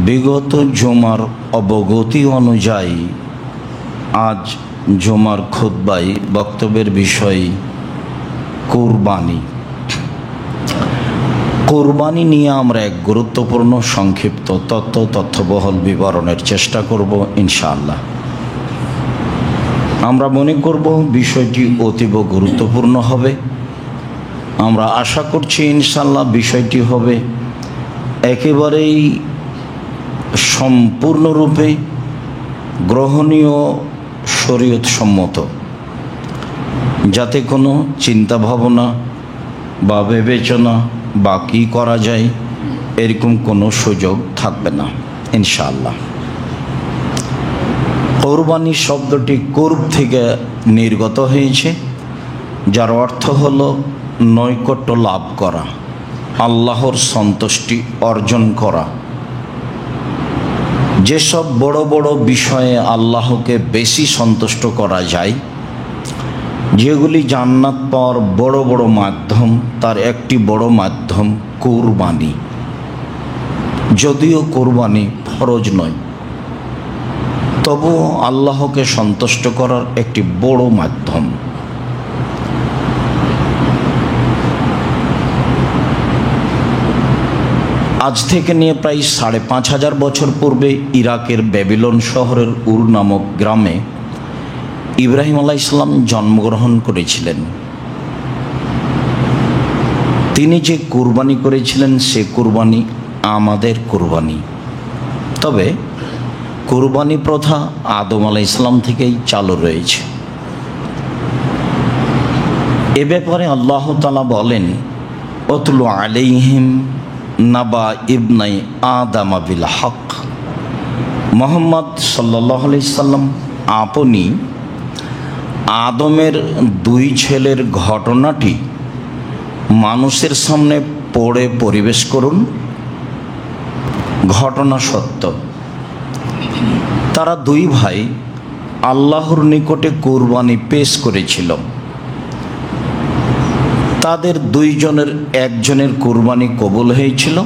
বিগত জুমার অবগতি অনুযায়ী আজ জুমার খুতবায় বক্তব্যের বিষয় কুরবানি। কুরবানি নিয়ে আমরা এক গুরুত্বপূর্ণ সংক্ষিপ্ত তথ্যবহল বিবরণের চেষ্টা করব ইনশাআল্লাহ। আমরা মনে করব বিষয়টি অতীব গুরুত্বপূর্ণ হবে। আমরা আশা করছি ইনশাআল্লাহ বিষয়টি হবে একেবারেই সম্পূর্ণরূপে গ্রহণীয়, শরীয়ত সম্মত, যাতে কোনো চিন্তা ভাবনা বা বিবেচনা বা কী করা যায় এরকম কোনো সুযোগ থাকবে না ইনশাআল্লাহ। কোরবানি শব্দটি কুরব থেকে নির্গত হয়েছে, যার অর্থ হলো নৈকট্য লাভ করা, আল্লাহর সন্তুষ্টি অর্জন করা। যেসব বড় বড় বিষয়ে আল্লাহকে বেশি সন্তুষ্ট করা যায়, যেগুলি জান্নাত পাওয়ার বড় বড় মাধ্যম, তার একটি বড় মাধ্যম কুরবানি। যদিও কুরবানি ফরজ নয়, তবুও আল্লাহকে সন্তুষ্ট করার একটি বড় মাধ্যম। আজ থেকে নিয়ে প্রায় ৫,৫০০ বছর পূর্বে ইরাকের ব্যাবিলন শহরের উর নামক গ্রামে ইব্রাহিম আলাইহিস সালাম জন্মগ্রহণ করেছিলেন। তিনি যে কুরবানি করেছিলেন সে কুরবানি আমাদের কুরবানি। তবে কুরবানি প্রথা আদম আলাইহিস সালাম থেকেই চালু রয়েছে। এ ব্যাপারে আল্লাহ তাআলা বলেন, ওয়াতলু আলাইহিম নাবা ইবনাই আদম বিল হক। মুহাম্মদ সাল্লাল্লাহু আলাইহি সাল্লাম আপনি আদমের দুই ছেলের ঘটনাটি মানুষের সামনে পড়ে পরিবেশ করুন। ঘটনা সত্য। তারা দুই ভাই আল্লাহর নিকটে কুরবানি পেশ করেছিল। তাদের দুইজনের একজনের কুরবানি কবুল হয়েছিল,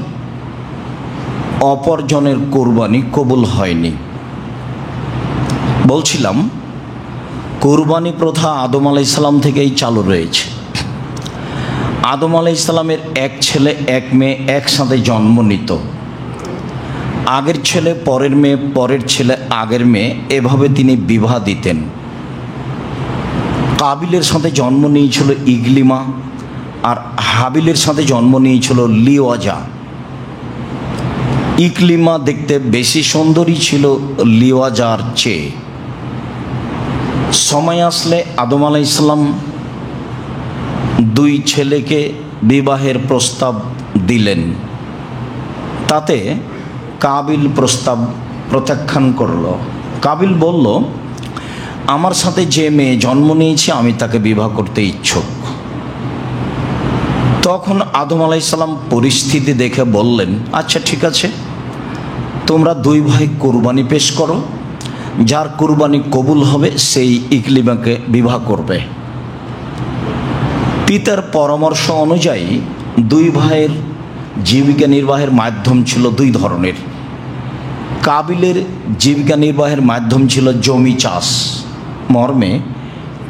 অপরজনের কুরবানি কবুল হয়নি। বলছিলাম, কুরবানি প্রথা আদম আলাইহিস সালাম থেকেই চালু রয়েছে। আদম আলাইহিস সালামের এক ছেলে এক মেয়ে একসাথে জন্ম নিত। আগের ছেলে পরের মেয়ে, পরের ছেলে আগের মেয়ে, এভাবে তিনি বিবাহ দিতেন। কাবিলের সাথে জন্ম নিয়েছিল ইগলিমা, আর হাবিলের সাথে জন্ম নিয়েছিল লিওয়াজা। ইকলিমা দেখতে বেশি সুন্দরী ছিল লিওয়াজার চেয়ে। সময় আসলে আদম আলাইহিস সালাম দুই ছেলেকে বিবাহের প্রস্তাব দিলেন। তাতে কাবিল প্রস্তাব প্রত্যাখ্যান করল। কাবিল বলল, আমার সাথে যে মেয়ে জন্ম নিয়েছে আমি তাকে বিবাহ করতে ইচ্ছুক। তখন আদম আলাইহিস সালাম পরিস্থিতি দেখে বললেন, আচ্ছা ঠিক আছে, তোমরা দুই ভাই কুরবানি পেশ করো, যার কুরবানি কবুল হবে সেই ইকলিমাকে বিবাহ করবে। পিতার পরামর্শ অনুযায়ী দুই ভাইয়ের জীবিকা নির্বাহের মাধ্যম ছিল দুই ধরনের। কাবিলের জীবিকা নির্বাহের মাধ্যম ছিল জমি চাষ মর্মে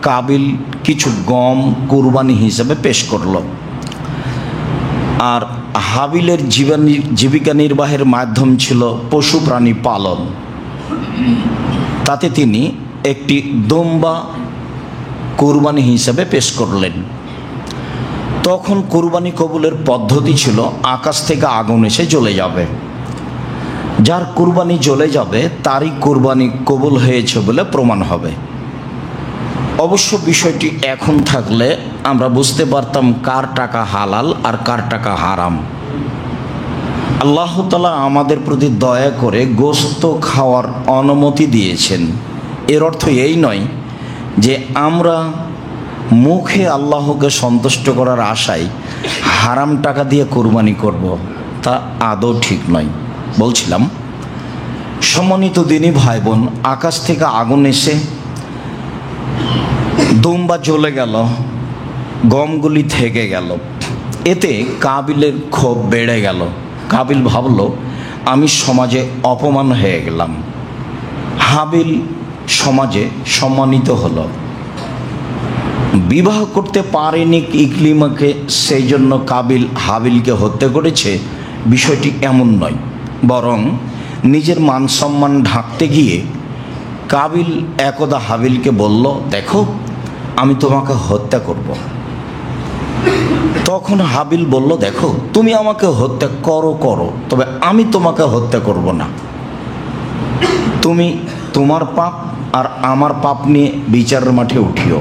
কাবিল কিছু গম কুরবানি হিসেবে পেশ করল, আর হাবিলের জীবিকা নির্বাহের মাধ্যম ছিল পশু প্রাণী পালন। তাতে তিনি একটি দুম্বা কুরবানি হিসেবে পেশ করলেন। তখন কুরবানি কবুলের পদ্ধতি ছিল আকাশ থেকে আগুন এসে জ্বলে যাবে, যার কুরবানি জ্বলে যাবে তারই কুরবানি কবুল হয়েছে বলে প্রমাণ হবে। অবশ্য বিষয়টি এখন থাকলে আমরা বুঝতে পারতাম কার টাকা হালাল আর কার টাকা হারাম। আল্লাহ তাআলা আমাদের প্রতি দয়া করে গোশত খাওয়ার অনুমতি দিয়েছেন। এর অর্থ এই নয় যে আমরা মুখে আল্লাহকে সন্তুষ্ট করার আশায় হারাম টাকা দিয়ে কুরবানি করব, তা আদৌ ঠিক নয়। বলছিলাম, সম্মানিত দিনী ভাই বোন, আকাশ থেকে আগুন এসে দুম্বা জ্বলে গেল, গমগুলি থেকে গেল। এতে কাবিলের ক্ষোভ বেড়ে গেল। কাবিল ভাবল, আমি সমাজে অপমান হয়ে গেলাম। হাবিল সমাজে সম্মানিত হলো। বিবাহ করতে পারেনি ইকলিমাকে, সেই জন্য কাবিল হাবিলকে হত্যা করেছে, বিষয়টি এমন নয়। বরং নিজের মান সম্মান ঢাকতে গিয়ে কাবিল একদা হাবিলকে বলল, দেখো আমি তোমাকে হত্যা করব। তখন হাবিল বলল, দেখো তুমি আমাকে হত্যা করো, তবে আমি তোমাকে হত্যা করব না। তুমি তোমার পাপ আর আমার পাপ নিয়ে বিচারের মাঠে উঠিও।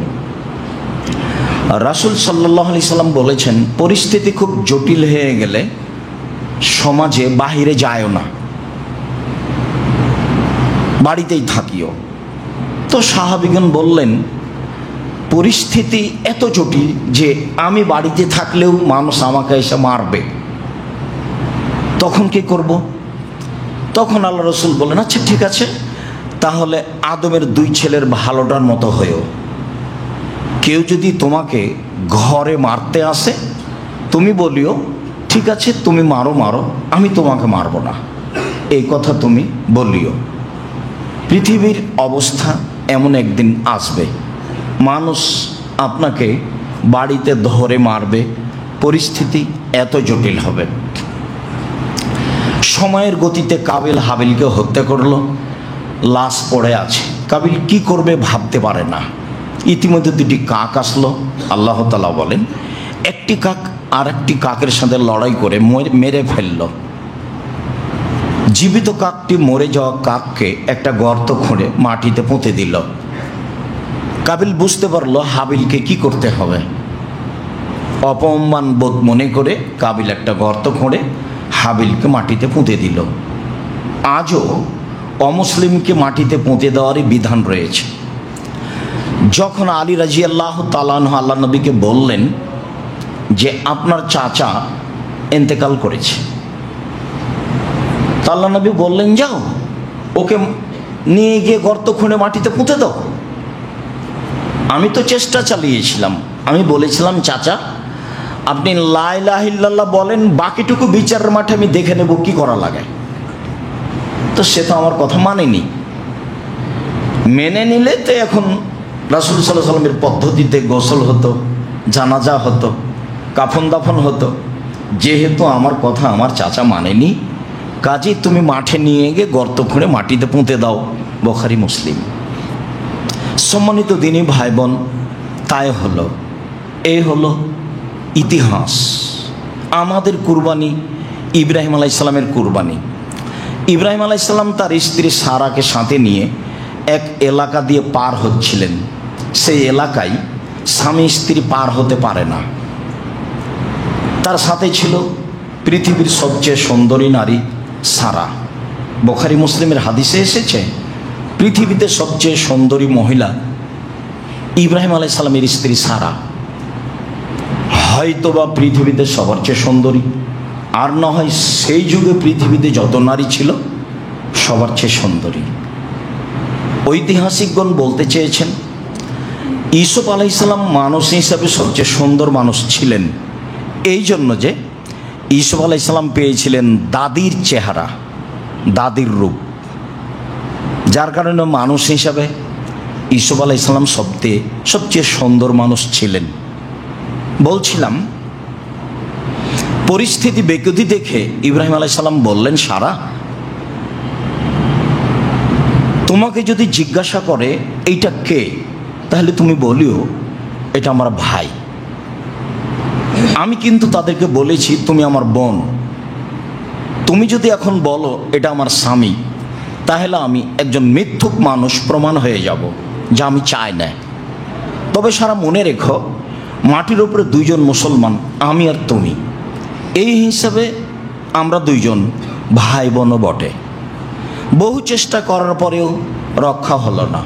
রাসূল সাল্লাল্লাহু আলাইহি সাল্লাম বলেছেন, পরিস্থিতি খুব জটিল হয়ে গেলে সমাজে বাহিরে যায়ও না, বাড়িতেই থাকিও। তো সাহাবীগণ বললেন, পরিস্থিতি এত জটিল যে আমি বাড়িতে থাকলেও মানুষ আমাকে এসে মারবে, তখন কি করব? তখন আল্লাহ রসুল বললেন, আচ্ছা ঠিক আছে, তাহলে আদমের 2 ছেলের ভালোটার মতো হয়েও। কেউ যদি তোমাকে ঘরে মারতে আসে, তুমি বলিও, ঠিক আছে তুমি মারো, আমি তোমাকে মারব না, এই কথা তুমি বলিও। পৃথিবীর অবস্থা এমন একদিন আসবে, মানুষ আপনাকে বাড়িতে ধরে মারবে, পরিস্থিতি এত জটিল হবে। সময়ের গতিতে কাবিল হাবিলকে হত্যা করলো, লাশ পড়ে আছে। কাবিল কি করবে ভাবতে পারে না। ইতিমধ্যে 2টি কাক আসলো। আল্লাহ তাআলা বলেন, একটি কাক আর একটি কাকের সাথে লড়াই করে মেরে ফেলল। জীবিত কাকটি মরে যাওয়া কাককে একটা গর্ত খুঁড়ে মাটিতে পুঁতে দিল। কাবিল বুঝতে পারলো হাবিলকে কি করতে হবে। অপমান বোধ মনে করে কাবিল একটা গর্ত খুঁড়ে হাবিলকে মাটিতে পুঁতে দিল। আজও অমুসলিমকে মাটিতে পুঁতে দেওয়ারই বিধান রয়েছে। যখন আলী রাদিয়াল্লাহু তাআলা আনহু আল্লাহ নবীকে বললেন যে আপনার চাচা ইন্তেকাল করেছে, আল্লাহ নবী বললেন, যাও ওকে নিয়ে গিয়ে গর্ত খুঁড়ে মাটিতে পুঁতে দাও। আমি তো চেষ্টা চালিয়েছিলাম, আমি বলেছিলাম, চাচা আপনি লা ইলাহা ইল্লাল্লাহ বলেন, বাকিটুকু বিচারের মাঠে আমি দেখে নেব কি করা লাগে। তো সে তো আমার কথা মানেনি। মেনে নিলে তো এখন রাসূল সাল্লাল্লাহু আলাইহি ওয়াসাল্লামের পদ্ধতিতে গোসল হতো, জানাজা হতো, কাফন দাফন হতো। যেহেতু আমার কথা আমার চাচা মানেনি, কাজেই তুমি মাঠে নিয়ে গিয়ে গর্ত খুঁড়ে মাটিতে পুঁতে দাও। বুখারী মুসলিম। সম্মানিত দিনী ভাই বোন, তাই হলো, এই হলো ইতিহাস। আমাদের কুরবানি ইব্রাহিম আলাইহিস সালামের কুরবানি। ইব্রাহিম আলাইহিস সালাম তার স্ত্রী সারাকে সাথে নিয়ে এক এলাকা দিয়ে পার হচ্ছিলেন। সেই এলাকায় স্বামী স্ত্রী পার হতে পারে না। তার সাথে ছিল পৃথিবীর সবচেয়ে সুন্দরী নারী সারা। বুখারী মুসলিমের হাদিসে এসেছে, পৃথিবীতে সবচেয়ে সুন্দরী মহিলা ইব্রাহিম আলাইহিস সালামের স্ত্রী সারা। হয়তোবা পৃথিবীতে সবার চেয়ে সুন্দরী, আর না হয় সেই যুগে পৃথিবীতে যত নারী ছিল সবার চেয়ে সুন্দরী। ঐতিহাসিকগণ বলতে চেয়েছেন, ইউসুফ আলাইহিস সালাম মানুষ হিসাবে সবচেয়ে সুন্দর মানুষ ছিলেন, এই জন্য যে ইউসুফ আলাইহিস সালাম পেয়েছিলেন দাদির চেহারা, দাদির রূপ, যার কারণে মানুষ হিসাবে ইউসুফ আলাইহিস সালাম সবচেয়ে সুন্দর মানুষ ছিলেন। বলছিলাম, পরিস্থিতি বেকুতি দেখে ইব্রাহিম আলাইহিস সালাম বললেন, সারা তোমাকে যদি জিজ্ঞাসা করে এইটা কে, তাহলে তুমি বলিও এটা আমার ভাই। আমি কিন্তু তাদেরকে বলেছি তুমি আমার বোন। তুমি যদি এখন বলো এটা আমার স্বামী, তাহলে আমি একজন মিথ্যুক মানুষ প্রমাণ হয়ে যাব, যা আমি চাই না। তবে সারা মনে রেখো, মাটির উপরে 2 জন মুসলমান, আমি আর তুমি, এই হিসাবে আমরা 2 জন ভাই বোনও বটে। বহু চেষ্টা করার পরেও রক্ষা হলো না।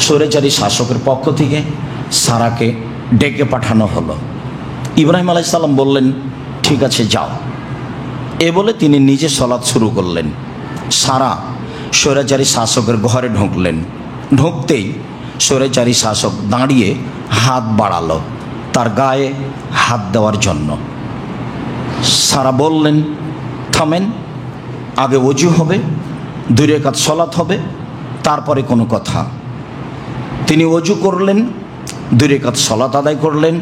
স্বৈরাচারী শাসকের পক্ষ থেকে সারাকে ডেকে পাঠানো হলো। ইব্রাহিম আলাইহিস সালাম বললেন, ঠিক আছে যাও। এ বলে তিনি নিজে সালাত শুরু করলেন। সারা স্বৈরাচারী শাসকের ঘরে ঢুকলেন। ঢুকতেই স্বৈরাচারী শাসক দাঁড়িয়ে হাত বাড়ালো তার গায়ে হাত দেওয়ার জন্য। সারা বললেন, থামেন, আগে ওযু হবে, 2 রাকাত সালাত হবে, তারপরে কোনো কথা। তিনি ওযু করলেন, 2 রাকাত সালাত আদায় করলেন,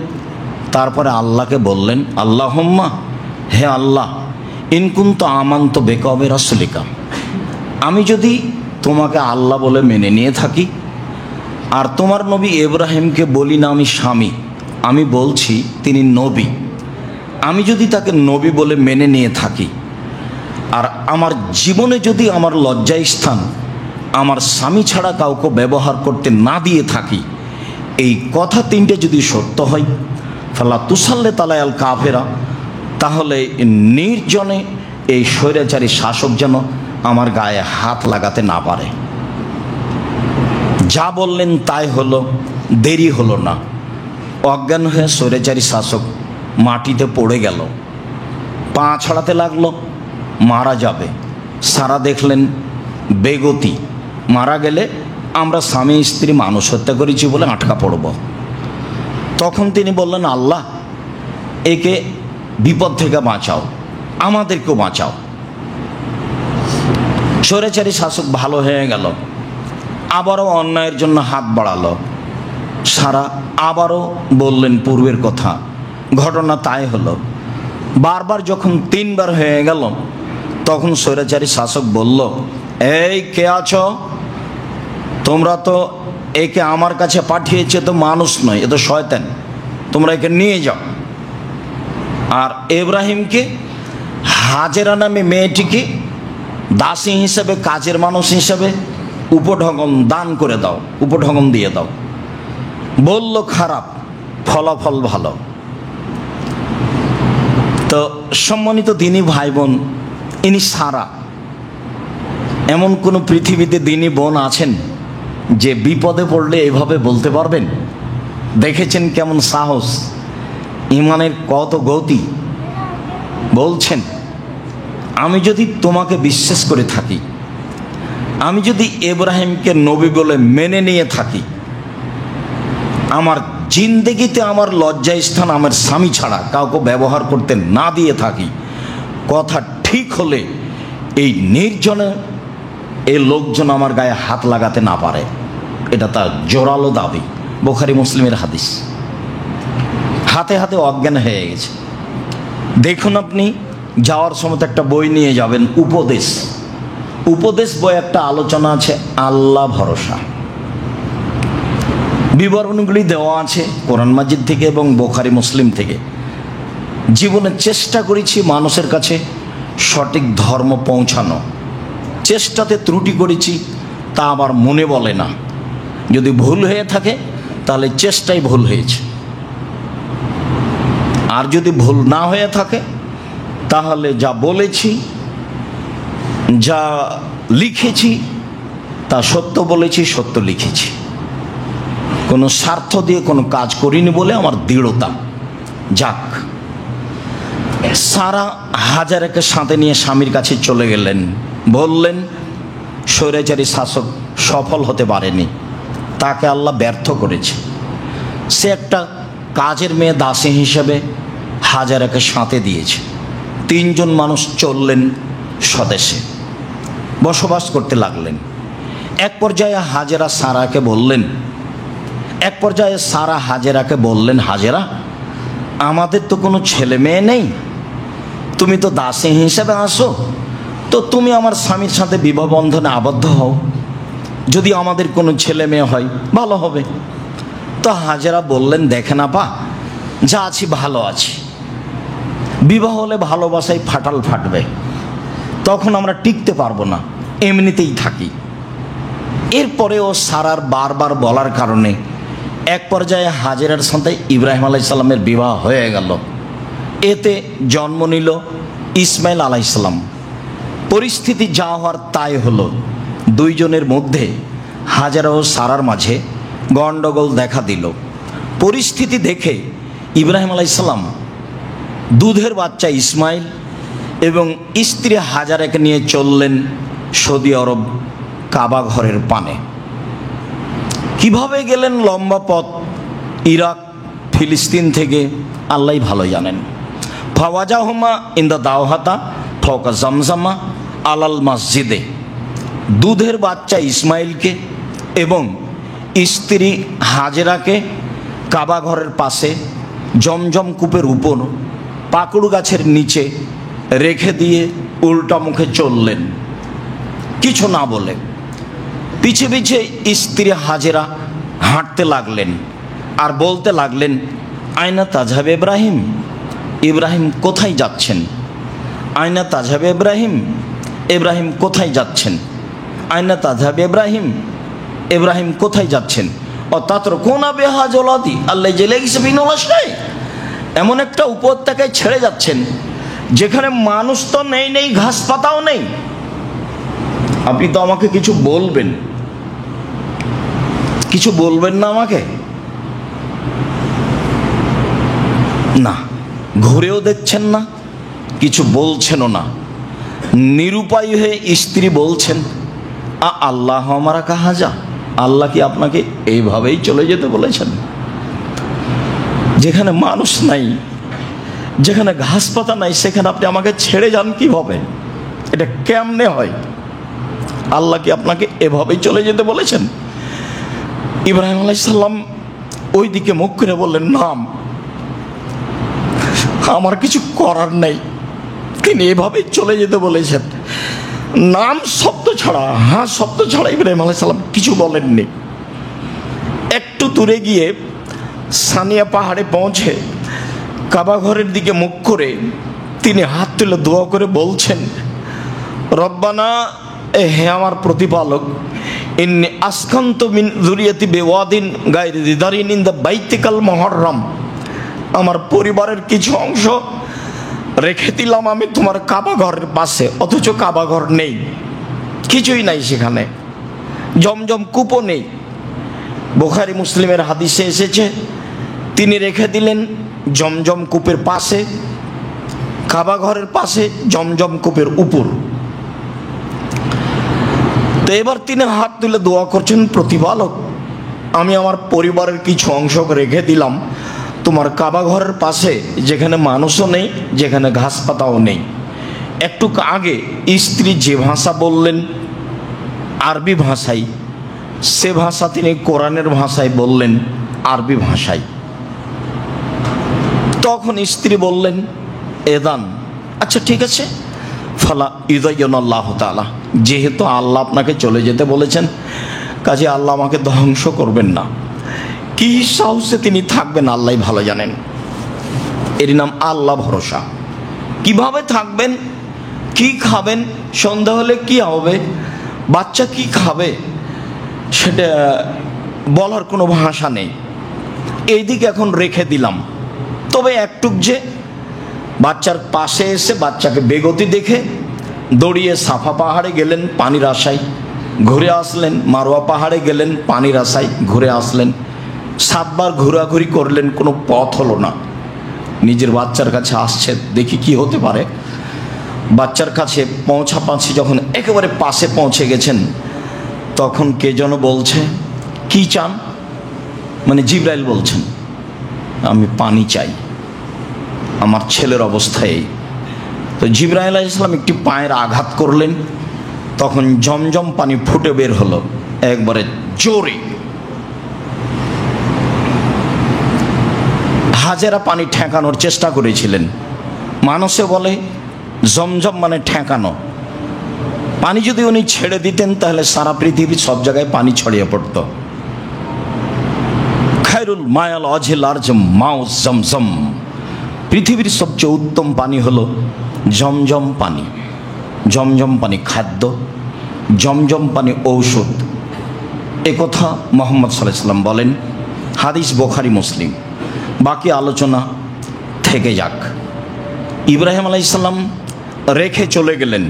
তারপরে আল্লাহকে বললেন, আল্লাহুম্মা, হে আল্লাহ, ইন কুনতু আমানতু বিকা ওয়া বিরাসূলিকা, আমি যদি তোমাকে আল্লাহ বলে মেনে নিয়ে থাকি, আর তোমার নবী ইব্রাহিমকে বলি না আমি স্বামী, আমি বলছি তিনি নবী, আমি যদি তাকে নবী বলে মেনে নিয়ে থাকি, আর আমার জীবনে যদি আমার লজ্জার স্থান আমার স্বামী ছাড়া কাউকে ব্যবহার করতে না দিয়ে থাকি, এই কথা 3টে যদি সত্য হয়, ফালা তুসাল্লে তালায়াল কাফেরা, তাহলে নির্জনে এই স্বৈরাচারী শাসক যেন আমার গায়ে হাত লাগাতে না পারে। যা বললেন তাই হলো, দেরি হলো না। অজ্ঞান হয়ে স্বৈরাচারী শাসক মাটিতে পড়ে গেল, পা ছড়াতে লাগলো, মারা যাবে। সারা দেখলেন বেগতি, মারা গেলে আমরা স্বামী স্ত্রী মানুষ হত্যা করেছি বলে আটকা পড়ব। তখন তিনি বললেন, আল্লাহ, একে বিপদ থেকে বাঁচাও, আমাদেরকেও বাঁচাও। স্বৈরাচারী শাসক ভালো হয়ে গেল, আবারও অন্যায়ের জন্য হাত বাড়ালো। সারা আবারও বললেন পূর্বের কথা, ঘটনা তাই হলো। বারবার যখন 3 বার হয়ে গেল, তখন স্বৈরাচারী শাসক বলল, এই কে আছো? তোমরা তো একে আমার কাছে পাঠিয়েছে, তো মানুষ নয়, এ তো শয়তান, তোমরা একে নিয়ে যাও। আর ইব্রাহিমকে, হাজেরা নামে মেয়েটিকে দাসী হিসেবে, কাজের মানুষ হিসেবে উপঢৌকন দান করে দাও, উপঢৌকন দিয়ে দাও। বলল খারাপ, ফলাফল ভালো। তো সম্মানিত দিনী ভাই বোন, ইনি সারা। এমন কোনো পৃথিবীতে দিনী বোন আছেন যে বিপদে পড়লে এভাবে বলতে পারবেন? দেখেছেন কেমন সাহস, ইমানের কত গতি। বলছেন, আমি যদি তোমাকে বিশ্বাস করে থাকি, আমি যদি ইব্রাহিমকে নবী বলে মেনে নিয়ে থাকি, আমার জিন্দেগিতে আমার লজ্জার স্থান আমার স্বামী ছাড়া কাউকে ব্যবহার করতে না দিয়ে থাকি, কথা ঠিক হলে এই নির্জনে এই লোকজন আমার গায়ে হাত লাগাতে না পারে। এটা তার জোরালো দাবি, বুখারী মুসলিমের হাদিস। হাতে হাতে অজ্ঞান হয়ে গেছে। দেখুন, আপনি যাওয়ার সময় একটা বই নিয়ে যাবেন, উপদেশ। উপদেশ বই একটা আলোচনা আছে আল্লাহ ভরসা, বিবরণগুলি দেওয়া আছে কোরআন মাজিদ থেকে এবং বুখারী মুসলিম থেকে। জীবনে চেষ্টা করেছি মানুষের কাছে সঠিক ধর্ম পৌঁছানো, চেষ্টাতে ত্রুটি করেছি, তা আমার মনে বলে না। যদি ভুল হয়ে থাকে তাহলে চেষ্টাই ভুল হয়েছে, আর যদি ভুল না হয়ে থাকে তাহলে যা বলেছি, যা লিখেছি তা সত্য বলেছি, সত্য লিখেছি। কোনো স্বার্থ দিয়ে কোনো কাজ করিনি বলে আমার দৃঢ়তা। যাক, সারা হাজেরাকে সাথে নিয়ে স্বামীর কাছে চলে গেলেন। বললেন, স্বৈরাচারী শাসক সফল হতে পারেনি, তাকে আল্লাহ ব্যর্থ করেছে। সে একটা কাজের মেয়ে দাসী হিসেবে হাজেরাকে সাথে দিয়েছে। 3 জন মানুষ চললেন স্বদেশে, বসবাস করতে লাগলেন। এক পর্যায়ে হাজেরা সারাকে বললেন, হাজেরাকে বললেন, হাজেরা, আমাদের তো কোনো ছেলে মেয়ে নেই, তুমি তো দাসী হিসেবে আসো, তো তুমি আমার স্বামীর সাথে বিবাহ বন্ধনে আবদ্ধ হও, যদি আমাদের কোনো ছেলে মেয়ে হয় ভালো হবে। তো হাজেরা বললেন, দেখেন আপা, যা আছি ভালো আছি, বিবাহ হলে ভালোবাসায় ফাটাল ফাটবে, তখন আমরা টিকতে পারবো না, এমনিতেই থাকি। এরপরেও সারার বারবার বলার কারণে এক পর্যায়ে হাজেরার সাথে ইব্রাহিম আলাইহিস সালামের বিবাহ হয়ে গেল। এতে জন্ম নিল ইসমাইল আলাইহিস সালাম। পরিস্থিতি যা হওয়ার তাই হলো। 2 জনের মধ্যে, হাজেরা ও সারার মাঝে গণ্ডগোল দেখা দিল। পরিস্থিতি দেখে ইব্রাহিম আলাইহিস সালাম দুধের বাচ্চা ইসমাইল এবং স্ত্রী হাজেরাকে নিয়ে চললেন সৌদি আরব, কাবা ঘরের পানে। কিভাবে গেলেন লম্বা পথ, ইরাক ফিলিস্তিন থেকে, আল্লাহই ভালো জানেন। ফাওয়াজাহুমা ইন দা দাওহাতা ফাওকা জামজামা আলাল মসজিদে, দুধের বাচ্চা ইসমাইলকে এবং স্ত্রী হাজেরাকে কাবা ঘরের পাশে জমজম কূপের উপর পাকুড় গাছের নিচে রেখে দিয়ে উল্টা মুখে চললেন, কিছু না বলে। পিছে পিছে স্ত্রী হাজেরা হাঁটতে লাগলেন আর বলতে লাগলেন, আয়না তাজহাব ইব্রাহিম, ইব্রাহিম কোথায় যাচ্ছেন? আয়না তাজহাব ইব্রাহিম, ইব্রাহিম কোথায় যাচ্ছেন? আয়না তাজহাব ইব্রাহিম, ইব্রাহিম কোথায় যাচ্ছেন? অতাতরকুনা বিহাজলাতি আল্লাযী লাইসা ফিহি শাই, এমন একটা উপত্যকায় ছেড়ে যাচ্ছেন যেখানে মানুষ তো নেই, ঘাস পাতাও নেই। আপনি তো আমাকে কিছু বলবেন, কিছু বলবেন না আমাকে? না, ঘুরেও দেখছেন না, কিছু বলছেনও না। নিরুপায় হয়ে স্ত্রী বলছেন, আল্লাহ আমারা কাহা যা, আল্লাহ কি আপনাকে এইভাবেই চলে যেতে বলেছেন? যেখানে মানুষ নাই, যেখানে ঘাস পাতা নাই, সেখানে আপনি আমাকে ছেড়ে যান কিভাবে? এটা কেমনে হয়? আল্লাহ কি আপনাকে এভাবেই চলে যেতে বলেছেন? ইব্রাহিম আলাইহিস সালাম ওই দিকে মুখ করে বললেন, নাম, আমার কিছু করার নেই, তিনি এভাবেই চলে যেতে বলেছেন। নাম শব্দ ছাড়া, হ্যাঁ শব্দ ছাড়া ইব্রাহিম আলাইহিস সালাম কিছু বলেননি। একটু দূরে গিয়ে সানিয়া পাহাড়ে পৌঁছে কাবা ঘরের দিকে মুখ করে তিনি হাত তুলে দোয়া করে বলছেন, রব্বানা, হে আমার প্রতিপালক, ইন্নী আসকান্তু মিন যুরিয়াতি বিওয়াদিন গায়রি যি যারইন ইনদা বাইতিকাল মুহাররম, আমার পরিবারের কিছু অংশ রেখে দিলাম আমি তোমার কাবা ঘরের পাশে, অথচ কাবা ঘর নেই, কিছুই নাই সেখানে, জমজম কূপও নেই। বুখারী মুসলিমের হাদিসে এসেছে, তিনি রেখে দিলেন জমজম কূপের পাশে, কাবা ঘরের পাশে, জমজম কূপের উপর। তো এবার তিনি হাত তুলে দোয়া করছেন, প্রতিপালক, আমি আমার পরিবারের কিছু অংশ রেখে দিলাম তোমার কাবা ঘরের পাশে, যেখানে মানুষও নেই, যেখানে ঘাস পাতাও নেই। একটু আগে স্ত্রী যে ভাষা বললেন আরবি ভাষায়, সে ভাষা তিনি কোরআনের ভাষায় বললেন আরবি ভাষায়। তখন স্ত্রী বললেন, এদান, আচ্ছা ঠিক আছে, ফালা ইউযায়্যিনুল্লাহ তাআলা, যেহেতু আল্লাহ আপনাকে চলে যেতে বলেছেন, কাজে আল্লাহ আমাকে ধ্বংস করবেন না। কি সাহসে তিনি থাকবেন আল্লাহই ভালো জানেন। এর নাম আল্লাহ ভরসা। কিভাবে থাকবেন, কি খাবেন, সন্ধ্যা হলে কি হবে, বাচ্চা কি খাবে, সেটা বলার কোনো ভাষা নেই। এইদিকে এখন রেখে দিলাম, তবে একটুক যে বাচ্চার পাশে এসে বাচ্চাকে বেগতি দেখে দৌড়িয়ে সাফা পাহাড়ে গেলেন পানির আশায়, ঘুরে আসলেন, মারোয়া পাহাড়ে গেলেন পানির আশায়, ঘুরে আসলেন, 7 বার ঘোরাঘুরি করলেন, কোনো পথ হলো না। নিজের বাচ্চার কাছে আসছে, দেখি কি হতে পারে। বাচ্চার কাছে পৌঁছাপাছি যখন একেবারে পাশে পৌঁছে গেছেন, তখন কে যেন বলছে, কি চান? মানে জিবরাইল বলছেন, আমি পানি চাই, আমার ছেলের অবস্থা এই। তো জিবরাইল আলাইহিস সালাম একটি পায়ের আঘাত করলেন, তখন জমজম পানি ফুটে বের হলো একবারে জোরে। হাজেরা পানি ঠেকানোর চেষ্টা করেছিলেন। মানুষে বলে জমজম মানে ঠেকানো। পানি যদি উনি ছেড়ে দিতেন তাহলে সারা পৃথিবীর সব জায়গায় পানি ছড়িয়ে পড়ত। খায়রুল মায়াল অজিল আরজম মাউ জমজম, পৃথিবীর সবচেয়ে উত্তম পানি হলো জমজম পানি। জমজম পানি খাদ্য, জমজম পানি ঔষধ, এ কথা মুহাম্মদ সাল্লাল্লাহু আলাইহি ওয়াসাল্লাম বলেন। হাদিস বুখারী মুসলিম। বাকি আলোচনা থেকে যাক। ইব্রাহিম আলাইহিস সালাম রেখে চলে গেলেন,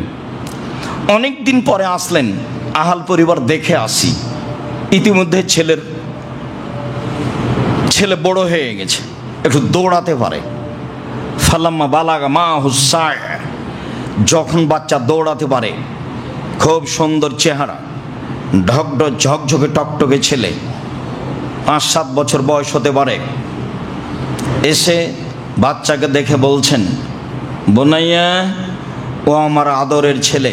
অনেক দিন পরে আসলেন, আহাল পরিবার দেখে আসি। ইতিমধ্যে ছেলে বড় হয়ে গেছে, একটু দৌড়াতে পারে। ফালাম্মা বালাগা মা হুসায়, যখন বাচ্চা দৌড়াতে পারে, খুব সুন্দর চেহারা, ঢকঢক ঝকঝকে টকটকে ছেলে, 5-7 বছর বয়স হতে পারে। এসে বাচ্চাকে দেখে বলছেন, বোনাইয়া, ও আমার আদরের ছেলে,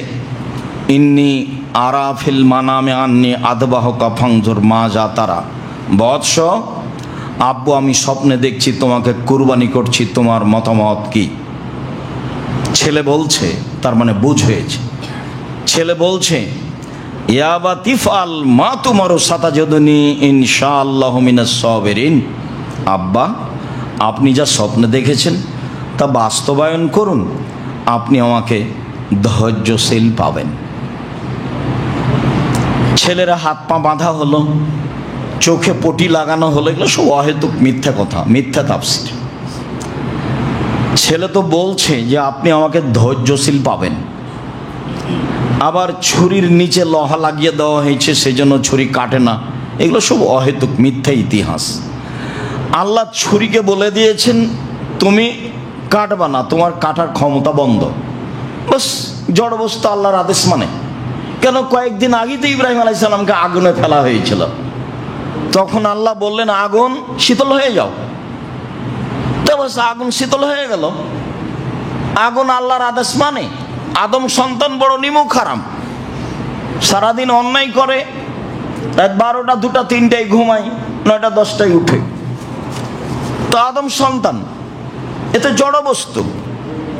ইন্নি আরাফিল মানামে আন্নি আদবাহকা ফাংজুর মা যা তারা। বৎস, আব্বু আমি স্বপ্নে দেখছি তোমাকে কুরবানি করছি, তোমার মতামত কি? ছেলে বলছে, তার মানে বুঝ হয়েছে, ছেলে বলছে ইয়াবা তিফাল মা তুমারু সাতাজুদুনি ইনশাআল্লাহু মিনাস সাবিরিন। আব্বা, আপনি যা স্বপ্নে দেখেছেন তা বাস্তবায়ন করুন, আপনি আমাকে ধৈর্যশীল পাবেন। ছেলেরা হাত পা বাঁধা হলো, চোখে পটি লাগানো হলো, এগুলো সব অহেতুক মিথ্যা কথা, মিথ্যা তাফসীর। ছেলে তো বলছে যে আপনি আমাকে ধৈর্যশীল পাবেন, আবার ছুরির নিচে লোহা লাগিয়ে দেওয়া হয়েছে সেজন্য ছুরি কাটে না, এগুলো সব অহেতুক মিথ্যা ইতিহাস। আল্লাহ ছুরিকে বলে দিয়েছেন তুমি কাটবা না, তোমার কাটার ক্ষমতা বন্ধ। বাস, জড়বস্তু আল্লাহর আদেশ মানে। কেন, কয়েকদিন আগেই তো ইব্রাহিম আলাইহিস সালামকে আগুনে ফেলা হয়েছিল, তখন আল্লাহ বললেন আগুন শীতল হয়ে যাও, তো বাস আগুন শীতল হয়ে গেল। আগুন আল্লাহর আদেশ মানে। আদম সন্তান বড় নিমুখ হারাম, সারাদিন অন্যায় করে, রাত 12টা 2টা 3টায় ঘুমায়, 9টা 10টায় উঠে, তো আদম সন্তান। এতে জড়বস্তু,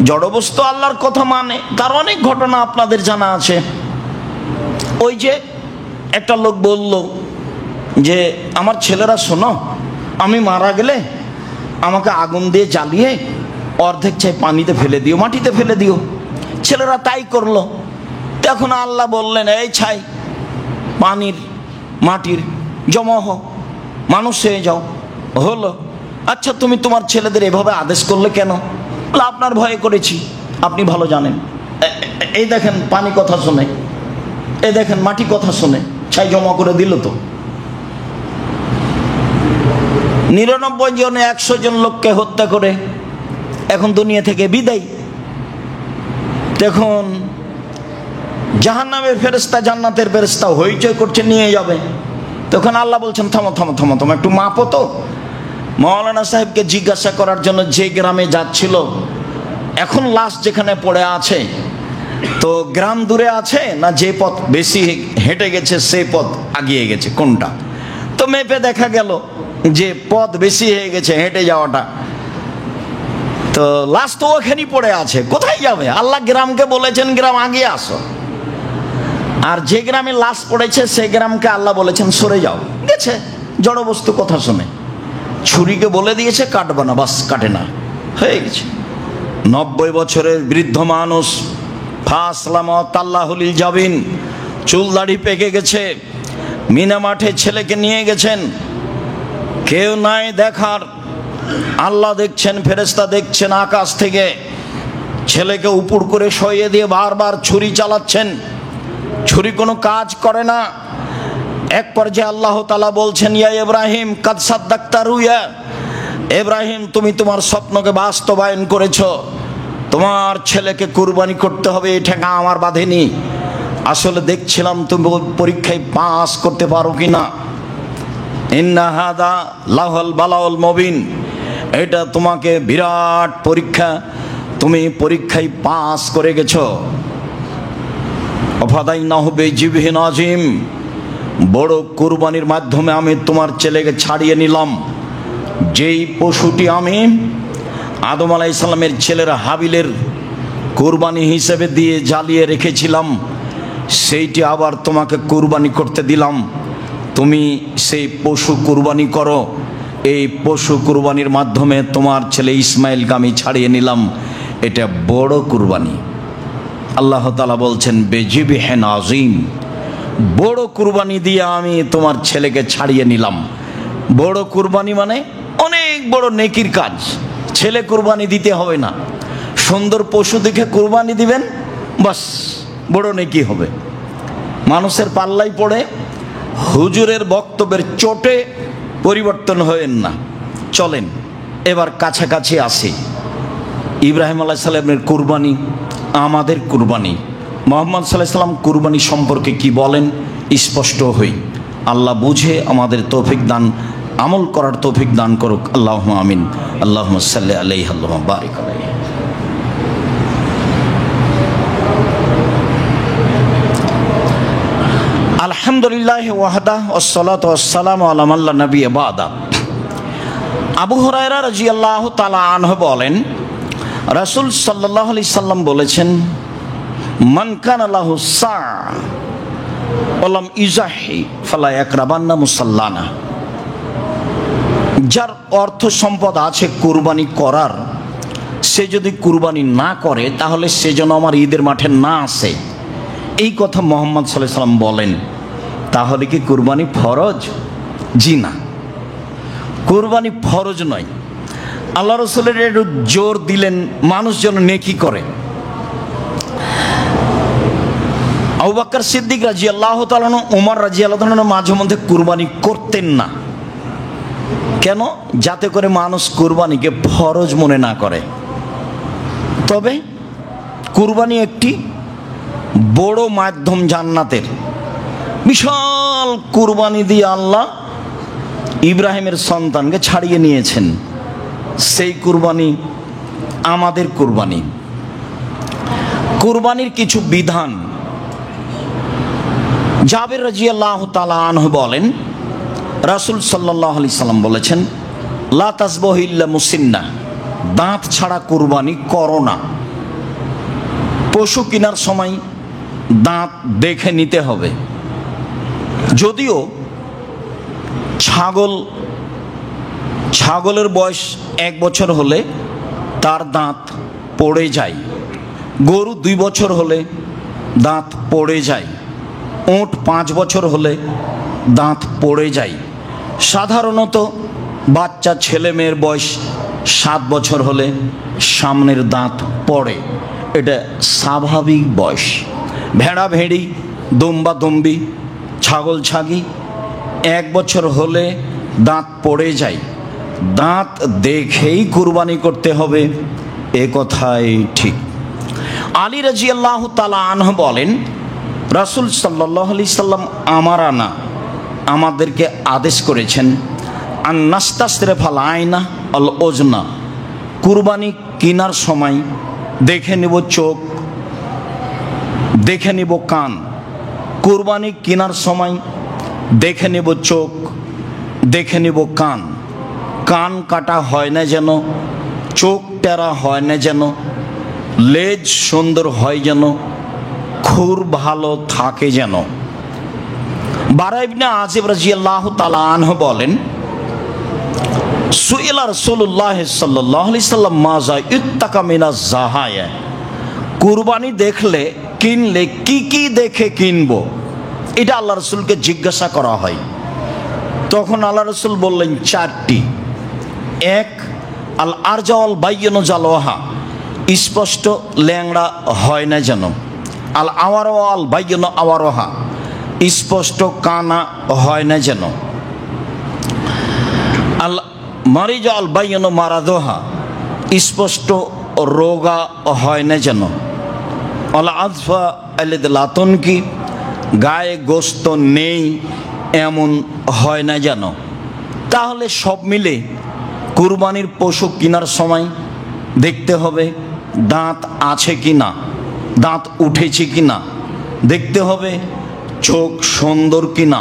জড়বস্তু আল্লাহর কথা মানে। তার অনেক ঘটনা আপনাদের জানা আছে। ওই যে একটা লোক বলল যে আমার ছেলেরা শোনো, আমি মারা গেলে আমাকে আগুন দিয়ে জ্বালিয়ে অর্ধেক চাই পানিতে ফেলে দিও, মাটিতে ফেলে দিও। ছেলেরা তাই করলো। তখন আল্লাহ বললেন এই ছাই পানির মাটির জমা হোক, মানুষ হয়ে যাও। হলো। আচ্ছা তুমি তোমার ছেলেদের এভাবে আদেশ করলে কেন? আপনার ভয়ে করেছি, আপনি ভালো জানেন। এই দেখেন পানি কথা শোনে, এই দেখেন মাটি কথা শোনে, ছাই জমা করে দিল। তো 99 জনে 100 জন লোককে হত্যা করে এখন দুনিয়া থেকে বিদায়। দেখুন জাহান্নামের ফেরেশতা জান্নাতের ফেরেশতা হইচই করছে, নিয়ে যাবে। তখন আল্লাহ বলছেন থামো থামো থামো, থামো একটু মাপো তো। মাওলানা সাহেবকে জিজ্ঞাসা করার জন্য যে গ্রামে যাচ্ছিল, এখন লাশ যেখানে পড়ে আছে, তো গ্রাম দূরে আছে না যে পথ বেশি হেঁটে গেছে সেই পথ আগিয়ে গেছে কোনটা? তো মেপে দেখা গেল যে পথ বেশি হয়ে গেছে হেঁটে যাওয়াটা। তো লাশ তো ওখানেই পড়ে আছে, কোথায় যাবে? আল্লাহ গ্রামকে বলেছেন গ্রাম আগিয়ে আসো। আর যে গ্রামে লাশ পড়েছে সেই গ্রামকে আল্লাহ বলেছেন সরে যাও, গেছে। জড়বস্তু কথা শুনে ছুরিকে বলে দিয়েছে কাটবে না, বাস কাটে না, হয়ে গেছে। 90 বছরের বৃদ্ধ মানুষ, ফাসলামাতাল্লাহুল জাবিন, চুল দাড়ি পেকে গেছে, মিনা মাঠে ছেলেকে নিয়ে গেছেন, কেউ নাই দেখার। আল্লাহ দেখছেন, ফেরেশতা দেখছেন আকাশ থেকে। ছেলেকে উপর করে সইয়ে দিয়ে বারবার ছুরি চালাচ্ছেন, ছুরি কোনো কাজ করে না। এক পর্যায়ে আল্লাহ তাআলা বলছেন ইয়া ইব্রাহিম কাদ সাদ্দাকতা রুয়া, ইব্রাহিম তুমি তোমার স্বপ্নকে বাস্তবায়ন করেছো, তোমার ছেলেকে কুরবানি করতে হবে, এই ঠেকা আমার বাঁধেনি। আসলে দেখছিলাম তুমি পরীক্ষায় পাস করতে পারো কিনা। ইন্না হাদা লাহুল বালাউল মুবিন, এটা তোমাকে বিরাট পরীক্ষা, তুমি পরীক্ষায় পাস করে গেছো। অফাদাইনাহু বিজিবহিন আযীম, বড় কুরবানির মাধ্যমে আমি তোমার ছেলেকে ছাড়িয়ে নিলাম। যেই পশুটি আমি আদম আলাইহিস সালামের ছেলের হাবিলের কুরবানি হিসেবে দিয়ে জ্বালিয়ে রেখেছিলাম, সেইটি আবার তোমাকে কুরবানি করতে দিলাম। তুমি সেই পশু কুরবানি করো। এই পশু কুরবানির মাধ্যমে তোমার ছেলে ইসমাইলকে আমি ছাড়িয়ে নিলাম, এটা বড় কুরবানি। আল্লাহ তাআলা বলছেন বেজিবহিন আযীম, বড় কুরবানি দিয়ে আমি তোমার ছেলেকে ছাড়িয়ে নিলাম। বড় কুরবানি মানে অনেক বড় নেকির কাজ। ছেলে কুরবানি দিতে হবে না, সুন্দর পশু দেখে কুরবানি দিবেন, বাস বড় নেকি হবে। মানুষের পাল্লাই পড়ে হুজুরের বক্তব্যের চোটে পরিবর্তন হয়েন না, চলেন এবার কাছাকাছি আসি। ইব্রাহিম আলাইহিস সালামের কুরবানি, আমাদের কুরবানি, মুহাম্মদ সাল্লাল্লাহু আলাইহি ওয়াসাল্লাম কুরবানি সম্পর্কে কি বলেন স্পষ্ট হই। আল্লাহ বুঝে আমাদের তৌফিক দান, আমল করার তৌফিক দান করুক। আল্লাহুম্মা আমিন। আল্লাহুম্মা সাল্লি আলাইহি আল্লাহুম্মা বারিক আলাইহি। আলহামদুলিল্লাহ ওয়াহদা ওয়াসসালাতু ওয়াসসালামু আলা মান লা নাবিয়্যা বা'দা। আবু হুরায়রা রাদিয়াল্লাহু তাআলা আনহু বলেন, রাসূল সাল্লাল্লাহু আলাইহি সাল্লাম বলেছেন, মান কানা লাহু সা ওয়া লাম ইজাহি ফালা ইয়াকরাবান্না মুসাল্লানা। যার অর্থ সম্পদ আছে কুরবানি করার, সে যদি কুরবানি না করে তাহলে সে যেন আমার ঈদের মাঠে না আসে। এই কথা মুহাম্মদ সাল্লাল্লাহু আলাইহি সাল্লাম বলেন। তাহলে কি কুরবানি ফরজ? জি না, কুরবানি ফরজ নয়। আল্লাহ রাসূলের একটু জোর দিলেন মানুষ যেন নেকি করে। আবু বকর সিদ্দিক রাদিয়াল্লাহু তাআলা, ওমর রাদিয়াল্লাহু তাআলা মাঝে মধ্যে কুরবানি করতেন না। কেন? যাতে করে মানুষ কুরবানিকে ফরজ মনে না করে। তবে কুরবানি একটি বড় মাধ্যম জান্নাতের। বিশাল কুরবানি দিয়ে আল্লাহ ইব্রাহিমের সন্তানকে ছাড়িয়ে নিয়েছেন। সেই কুরবানি আমাদের কুরবানি। কুরবানির কিছু বিধান। জাবের রাদিয়াল্লাহু তাআলা আনহু বলেন, রাসূল সাল্লাল্লাহু আলাইহি সাল্লাম বলেছেন, লা তাসবাহু ইল্লা মুসিন্না, দাঁত ছাড়া কুরবানি করো না। পশু কেনার সময় দাঁত দেখে নিতে হবে। যদিও ছাগলের বয়স 1 বছর হলে তার দাঁত পড়ে যায়, গরু 2 বছর হলে দাঁত পড়ে যায়, উট 5 বছর হলে দাঁত পড়ে যায়। সাধারণত বাচ্চা ছেলে মেয়ের বয়স 7 বছর হলে সামনের দাঁত পড়ে, এটা স্বাভাবিক বয়স। ভেড়া ভেড়ি, দুম্বা দুম্বি, ছাগল ছাগি 1 বছর হলে দাঁত পড়ে যায়। দাঁত দেখেই কুরবানি করতে হবে, এ কথাই ঠিক। আলী রাদিয়াল্লাহু তাআলা আনহু বলেন, রাসূল সাল্লাল্লাহু আলাইহি সাল্লাম আমাদেরকে আদেশ করেছেন, আন নাস্তাসরিফাল আয়না আল ওজনা, কুরবানি কেনার সময় দেখে নেব চোখ, দেখে নেব কান। কুরবানি কেনার সময় দেখে নেব চোখ, দেখে নেব কান। কান কাটা হয় না যেন, চোখ টেরা হয় না যেন, লেজ সুন্দর হয় যেন, খুর ভালো থাকে যেন। বারা ইবনে আজিব রাদিয়াল্লাহু তাআলা আনহু বলেন, সুইলা রাসূলুল্লাহ সাল্লাল্লাহু আলাইহি সাল্লাম মাজা ইত্তাকা মিনাজ জাহায়া, কুরবানি দেখলে কিনলে কি কি দেখে কিনবো, এটা আল্লাহ রাসূলকে জিজ্ঞাসা করা হয়। তখন আল্লাহ রাসূল বললেন 4টি। 1, আল আরজাওয়াল বাইয়িনু জালওয়াহা, স্পষ্ট ল্যাংড়া হয় না যেন। আল আওয়ারওয়াল বাইয়িনু আওয়ারোহা, স্পষ্ট কানা হয় না যেন। আল মারিজ আল বাইয়িনু মারাদোহা, স্পষ্ট রোগা হয় না যেন। আল আযফা আল্লাযী লা তুনকি, গায়ে গোস্ত নেই এমন হয় না যেন। তাহলে সব মিলে কুরবানির পশু কেনার সময় দেখতে হবে দাঁত আছে কি না, দাঁত উঠেছে কি না, দেখতে হবে চোখ সুন্দর কি না,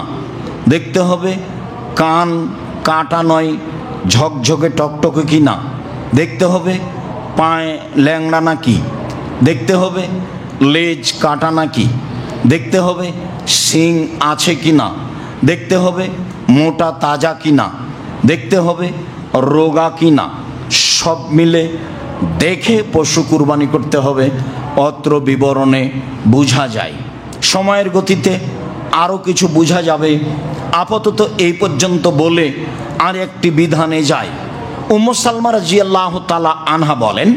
দেখতে হবে কান কাটা নয় ঝকঝকে টকটকে কি না, দেখতে হবে পায়ে ল্যাংড়া নাকি, দেখতে হবে লেজ কাটা নাকি, দেখতে হবে শিং আছে কি না, দেখতে হবে মোটা তাজা কি না, দেখতে হবে রোগা কি না। সব মিলে দেখে পশু কুরবানি করতে হবে, অত্র বিবরণে বোঝা যায়। সময়ের গতিতে আরও কিছু বোঝা যাবে, আপাতত এই পর্যন্ত বলে আর একটি বিধানে যায়। উম্মু সালমা রাদিয়াল্লাহু তাআলা আনহা বলেন,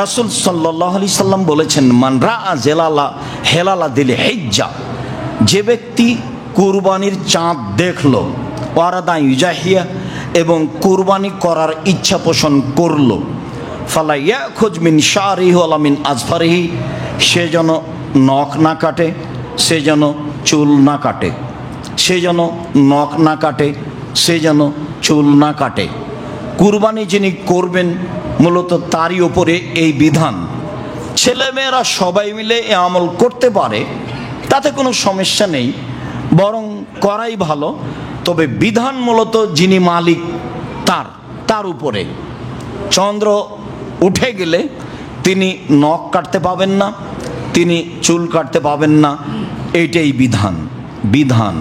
রাসূল সাল্লাল্লাহু আলাইহি সাল্লাম বলেছেন, মান রাআ হেলালা দিলে হিজ্জা, যে ব্যক্তি কুরবানির চাঁদ দেখল, ওয়ারাদা ইউজাহিয়া, এবং কুরবানি করার ইচ্ছা পোষণ করল, ফালা ইয়াখুজ মিন শারিহি ওয়ালা মিন আজফারিহি, সে যেন নখ না কাটে, সে যেন চুল না কাটে, সে যেন নখ না কাটে, সে যেন চুল না কাটে। কুরবানি যিনি করবেন মূলত তারই ওপরে এই বিধান। ছেলেমেয়েরা সবাই মিলে এ আমল করতে পারে, তাতে কোনো সমস্যা নেই। বরং করাই ভালো। তবে বিধান মূলত যিনি মালিক তার উপরে। চন্দ্র উঠে গেলে তিনি নখ কাটতে পাবেন না, তিনি চুল কাটতে পাবেন না, এইটাই বিধান।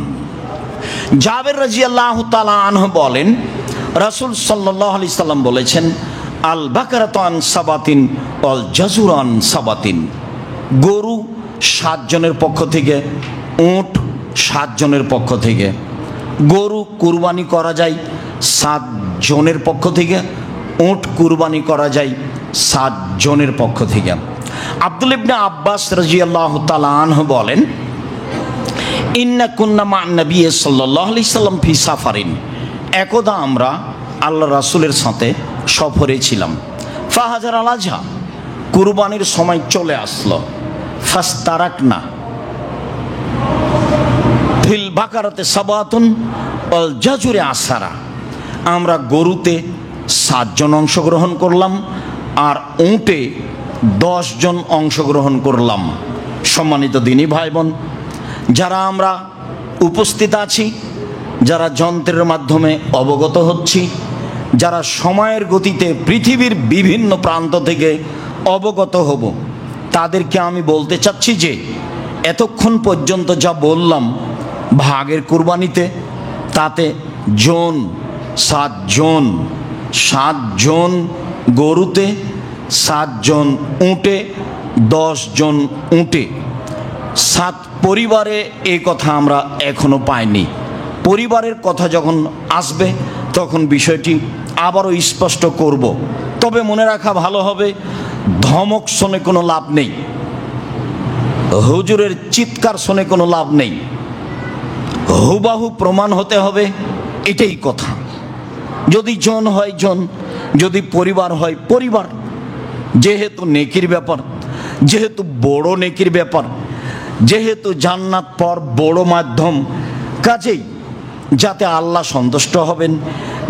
জাবের রাদিয়াল্লাহু তাআলা আনহু বলেন, রাসূল সাল্লাল্লাহু আলাইহি সাল্লাম বলেছেন, আল বাকারাতু আন সাবাতিন ওয়াল জাজুর আন সাবাতিন। গরু 7 জনের পক্ষ থেকে, উট 7 জনের পক্ষ থেকে। গরু কুরবানি করা যায় 7 জনের পক্ষ থেকে, উট কুরবানি করা যায় 7 জনের পক্ষ থেকে। আব্দুল ইবনে আব্বাস রাদিয়াল্লাহু তাআলা আনহু বলেন, ইন্না কুন্না মা নবী সাল্লাল্লাহু আলাইহি সাল্লাম ফি সাফারিন। একদা আমরা আল্লাহ রাসূলের সাথে সফরে ছিলাম। ফাহাজার আল আজহা, কুরবানির সময় চলে আসলো। ফাস্তারাকনা ফিল বাকারাতে সাবাতুন ওয়াল জাজুরে আসারা। আমরা গরুতে 7 জন অংশগ্রহণ করলাম আর উটে 10 জন অংশগ্রহণ করলাম। সম্মানিত দিনী ভাই বোন, যারা আমরা উপস্থিত আছি, যারা যন্ত্রের মাধ্যমে অবগত হচ্ছি, যারা সময়ের গতিতে পৃথিবীর বিভিন্ন প্রান্ত থেকে অবগত হব, তাদেরকে আমি বলতে চাচ্ছি যে এতক্ষণ পর্যন্ত যা বললাম ভাগের কুরবানিতে, তাতে জন 7 জন, 7 জন গরুতে, 7 জন উটে, 10 জন উটে, 7 পরিবারে। এই কথা আমরা এখনো পাইনি। পরিবারের কথা যখন আসবে তখন বিষয়টি আবারও স্পষ্ট করব। তবে মনে রাখা ভালো হবে, ধমক শুনে কোনো লাভ নেই, হুজুরের চিৎকার শুনে কোনো লাভ নেই। হুবাহু প্রমাণ হতে হবে, এটাই কথা। যদি জন হয় জন, যদি পরিবার হয় পরিবার। যেহেতু নেকির ব্যাপার, যেহেতু বড় নেকির ব্যাপার, যেহেতু জান্নাত পর বড় মাধ্যম, কাজেই যাতে আল্লাহ সন্তুষ্ট হবেন,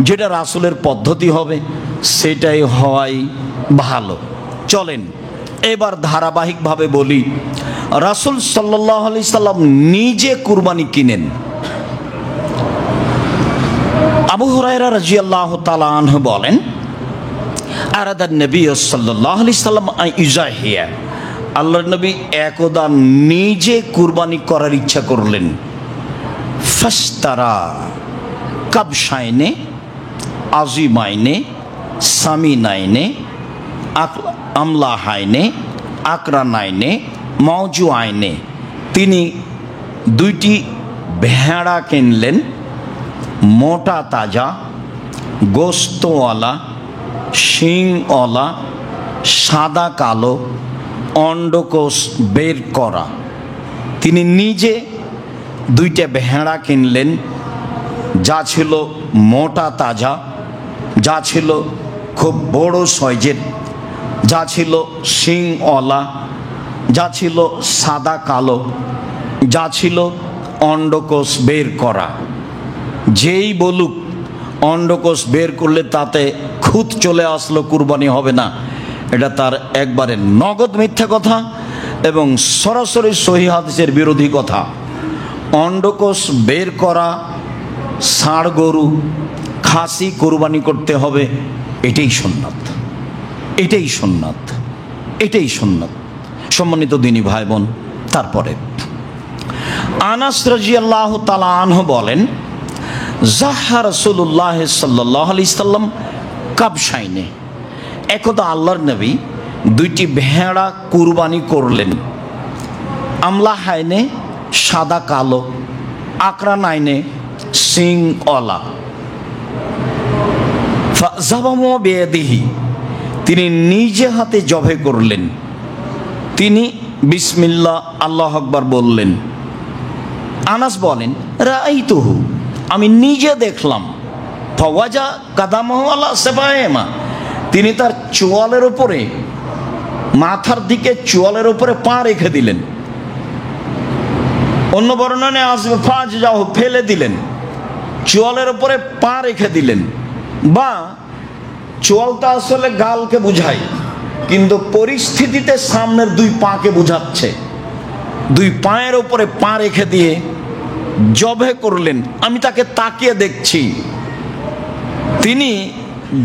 যেটা রাসূলের পদ্ধতি হবে, সেটাই হওয়াই ভালো। চলেন এবার ধারাবাহিকভাবে বলি। রাসূল সাল্লাল্লাহু আলাইহি সাল্লাম নিজে কুরবানি কিনেন। আবু হুরায়রা রাদিয়াল্লাহু তাআলা আনহু বলেন, আরাদান নবী সাল্লাল্লাহু আলাইহি সাল্লাম ইজাহিয়া। আল্লাহর নবী একদা নিজে কুরবানি করার ইচ্ছা করলেন। ফাস্তারা কাবশাইনে আজিমাইনে সামিনাইনে আমলাহাইনে আকরানাইনে মওজু আইনে। তিনি 2টি ভেড়া কিনলেন, মোটা তাজা, গোস্তওয়ালা, শিংওয়ালা, সাদা কালো, অন্ডকোষ বের করা। তিনি নিজে 2টা ভেড়া কিনলেন, যা ছিল মোটা তাজা, যা ছিল খুব বড় সাইজের, যা ছিল শিংওয়ালা, যা ছিল সাদা কালো, যা ছিল অন্ডকোষ বের করা। যেই বলুক অন্ডকোষ বের করলে তাতে খুঁত চলে আসলো কুরবানি হবে না, এটা তার একবারে নগদ মিথ্যা কথা এবং সরাসরি সহিহ হাদিসের বিরোধী কথা। অন্ডকোষ বের করা ষাঁড় গরু, খাসি কুরবানি করতে হবে, এটাই সুন্নাত, এটাই সুন্নাত, এটাই সুন্নাত। সম্মানিত দিনী ভাই বোন, তারপরে আনাস রাদিয়াল্লাহু তাআলা আনহু বলেন, জাহা রাসূলুল্লাহ সাল্লাল্লাহু আলাইহি সাল্লাম কাবশাইনে। একদা আল্লাহর নবী 2টি ভেড়া কুরবানি করলেন। আমলাহাইনে সাদা কালো, আকরানাইনে সিংওয়ালা। ফাযাবাহু বিয়াদিহি, তিনি নিজে হাতে জবে করলেন। তিনি বিসমিল্লাহ আল্লাহু আকবার বললেন। আনাস বলেন, রাআইতুহু, আমি নিজে দেখলাম। ফাওয়াজা কাদামাহু আলা সাবাইমা, তিনি তার চোয়ালের উপরে, মাথার দিকে চোয়ালের উপরে পা রেখে দিলেন। অন্য বর্ণনায় আসবে ফাজজাহু, ফেলে দিলেন, চোয়ালের উপরে পা রেখে দিলেন। বা চোয়ালটা আসলে গালকে বুঝায়, কিন্তু পরিস্থিতিতে সামনের 2 পাকে বুঝাচ্ছে। 2 পায়ের উপরে পা রেখে দিয়ে জবে করলেন। আমি তাকে তাকিয়ে দেখছি, তিনি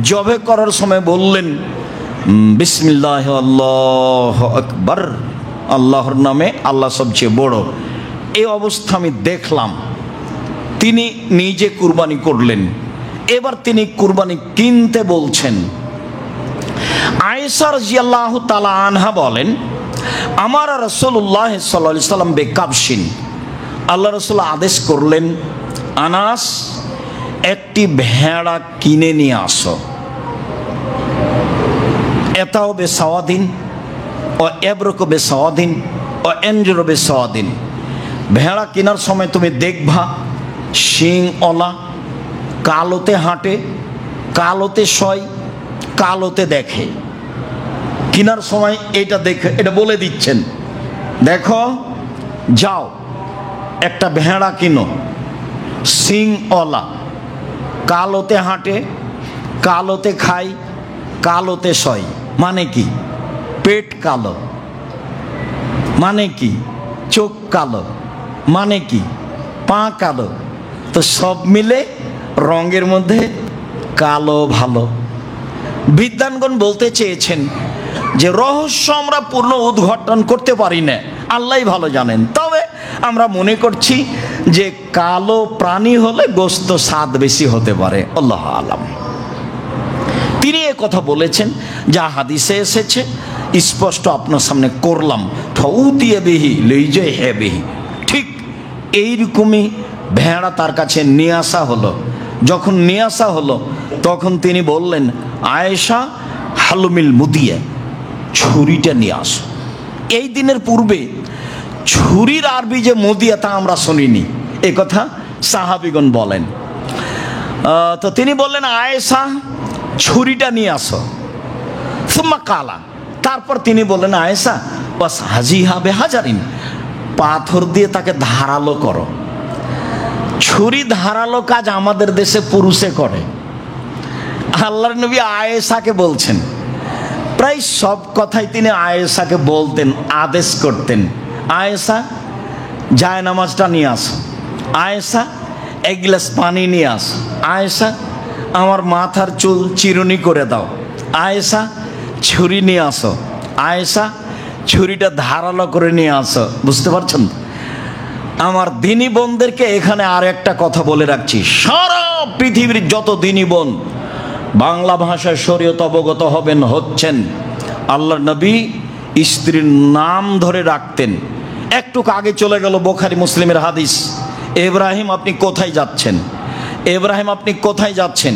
জবে করার সময় বললেন বিসমিল্লাহ আল্লাহু আকবার, আল্লাহর নামে, আল্লাহ সবচেয়ে বড়। এই অবস্থা আমি দেখলাম। তিনি নিজে কুরবানি করলেন। এবার তিনি কুরবানি কিনতে বলছেন। আয়েশা রাদিয়াল্লাহু তাআলা আনহা বলেন, আমার রাসূলুল্লাহ সাল্লাল্লাহু আলাইহি সাল্লাম বেকাবশিন, আল্লাহ রাসূল আদেশ করলেন, আনাস একটি ভেড়া কিনে নিয়ে আসো। এটাও বেসাওয়াদিন ও এব্রকো বেসাওয়াদিন ও এনজরো বেসাওয়াদিন। ভেড়া কেনার সময় তুমি দেখবা শিংওয়ালা, কালোতে হাঁটে, কালোতে শয়, কালোতে দেখে। কেনার সময় এটা দেখে, এটা বলে দিচ্ছেন, দেখো যাও একটা ভেড়া কিনো, শিংওয়ালা, কালোতে হাঁটে, কালোতে খায়, কালোতে শয়। মানে কি? পেট কালো। মানে কি? চোখ কালো। মানে কি? পা কালো। তো সব মিলে রঙের মধ্যে কালো ভালো। বিদ্বানগণ বলতে চেয়েছেন যে রহস্য আমরা পূর্ণ উদ্ঘাটন করতে পারি না, আল্লাহই ভালো জানেন। তবে আমরা মনে করছি যে কালো প্রাণী হলে গোশত স্বাদ বেশি হতে পারে, আল্লাহ আলাম। তিনি এ কথা বলেছেন, যা হাদিসে এসেছে স্পষ্ট আপনার সামনে করলাম। ঠৌতিয়ে বেহি লইজে হে বেহি। ঠিক এইরকমই ভেড়া তার কাছে নিয়ে আসা হলো। যখন নিয়ে আসা হলো তখন তিনি বললেন, আয়েশা হালুমিল মুদিয়ে, ছুরিটা নিয়ে আসো। এই দিনের পূর্বে ছুরির আরবি যে মুদিয়া তা আমরা শুনিনি, এ কথা সাহাবীগণ বলেন। তো তিনি বললেন, আয়েশা ছুরিটা নিয়ে আসো। সুম্মা কালা, তারপর তিনি বললেন, আয়েশা বাস হাজিহা বেহাজারিন, পাথর দিয়ে তাকে ধারালো করো। ছুরি ধারালো কাজ আমাদের দেশে পুরুষে করে। আল্লাহর নবী আয়েশাকে বলছেন, প্রায় সব কথাই তিনি আয়েশাকে বলতেন, আদেশ করতেন, আয়েশা জায় নামাজটা নিয়ে আসো, আয়েশা এক গ্লাস পানি নিয়ে আসো, আয়েশা আমার মাথার চুল চিরুনি করে দাও, আয়েশা ছুরি নিয়ে আসো, আয়েশা ছুরিটা ধারালো করে নিয়ে আসো। বুঝতে পারছেন? আমার দিনী বোনদেরকে এখানে আর একটা কথা বলে রাখছি, সারা পৃথিবীর যত দিনী বোন বাংলা ভাষায় শরীয়ত অবগত হবেন, হচ্ছেন, আল্লাহর নবী স্ত্রীর নাম ধরে রাখতেন। একটু আগে চলে গেল বুখারী মুসলিমের হাদিস, ইব্রাহিম আপনি কোথায় যাচ্ছেন? ইব্রাহিম আপনি কোথায় যাচ্ছেন?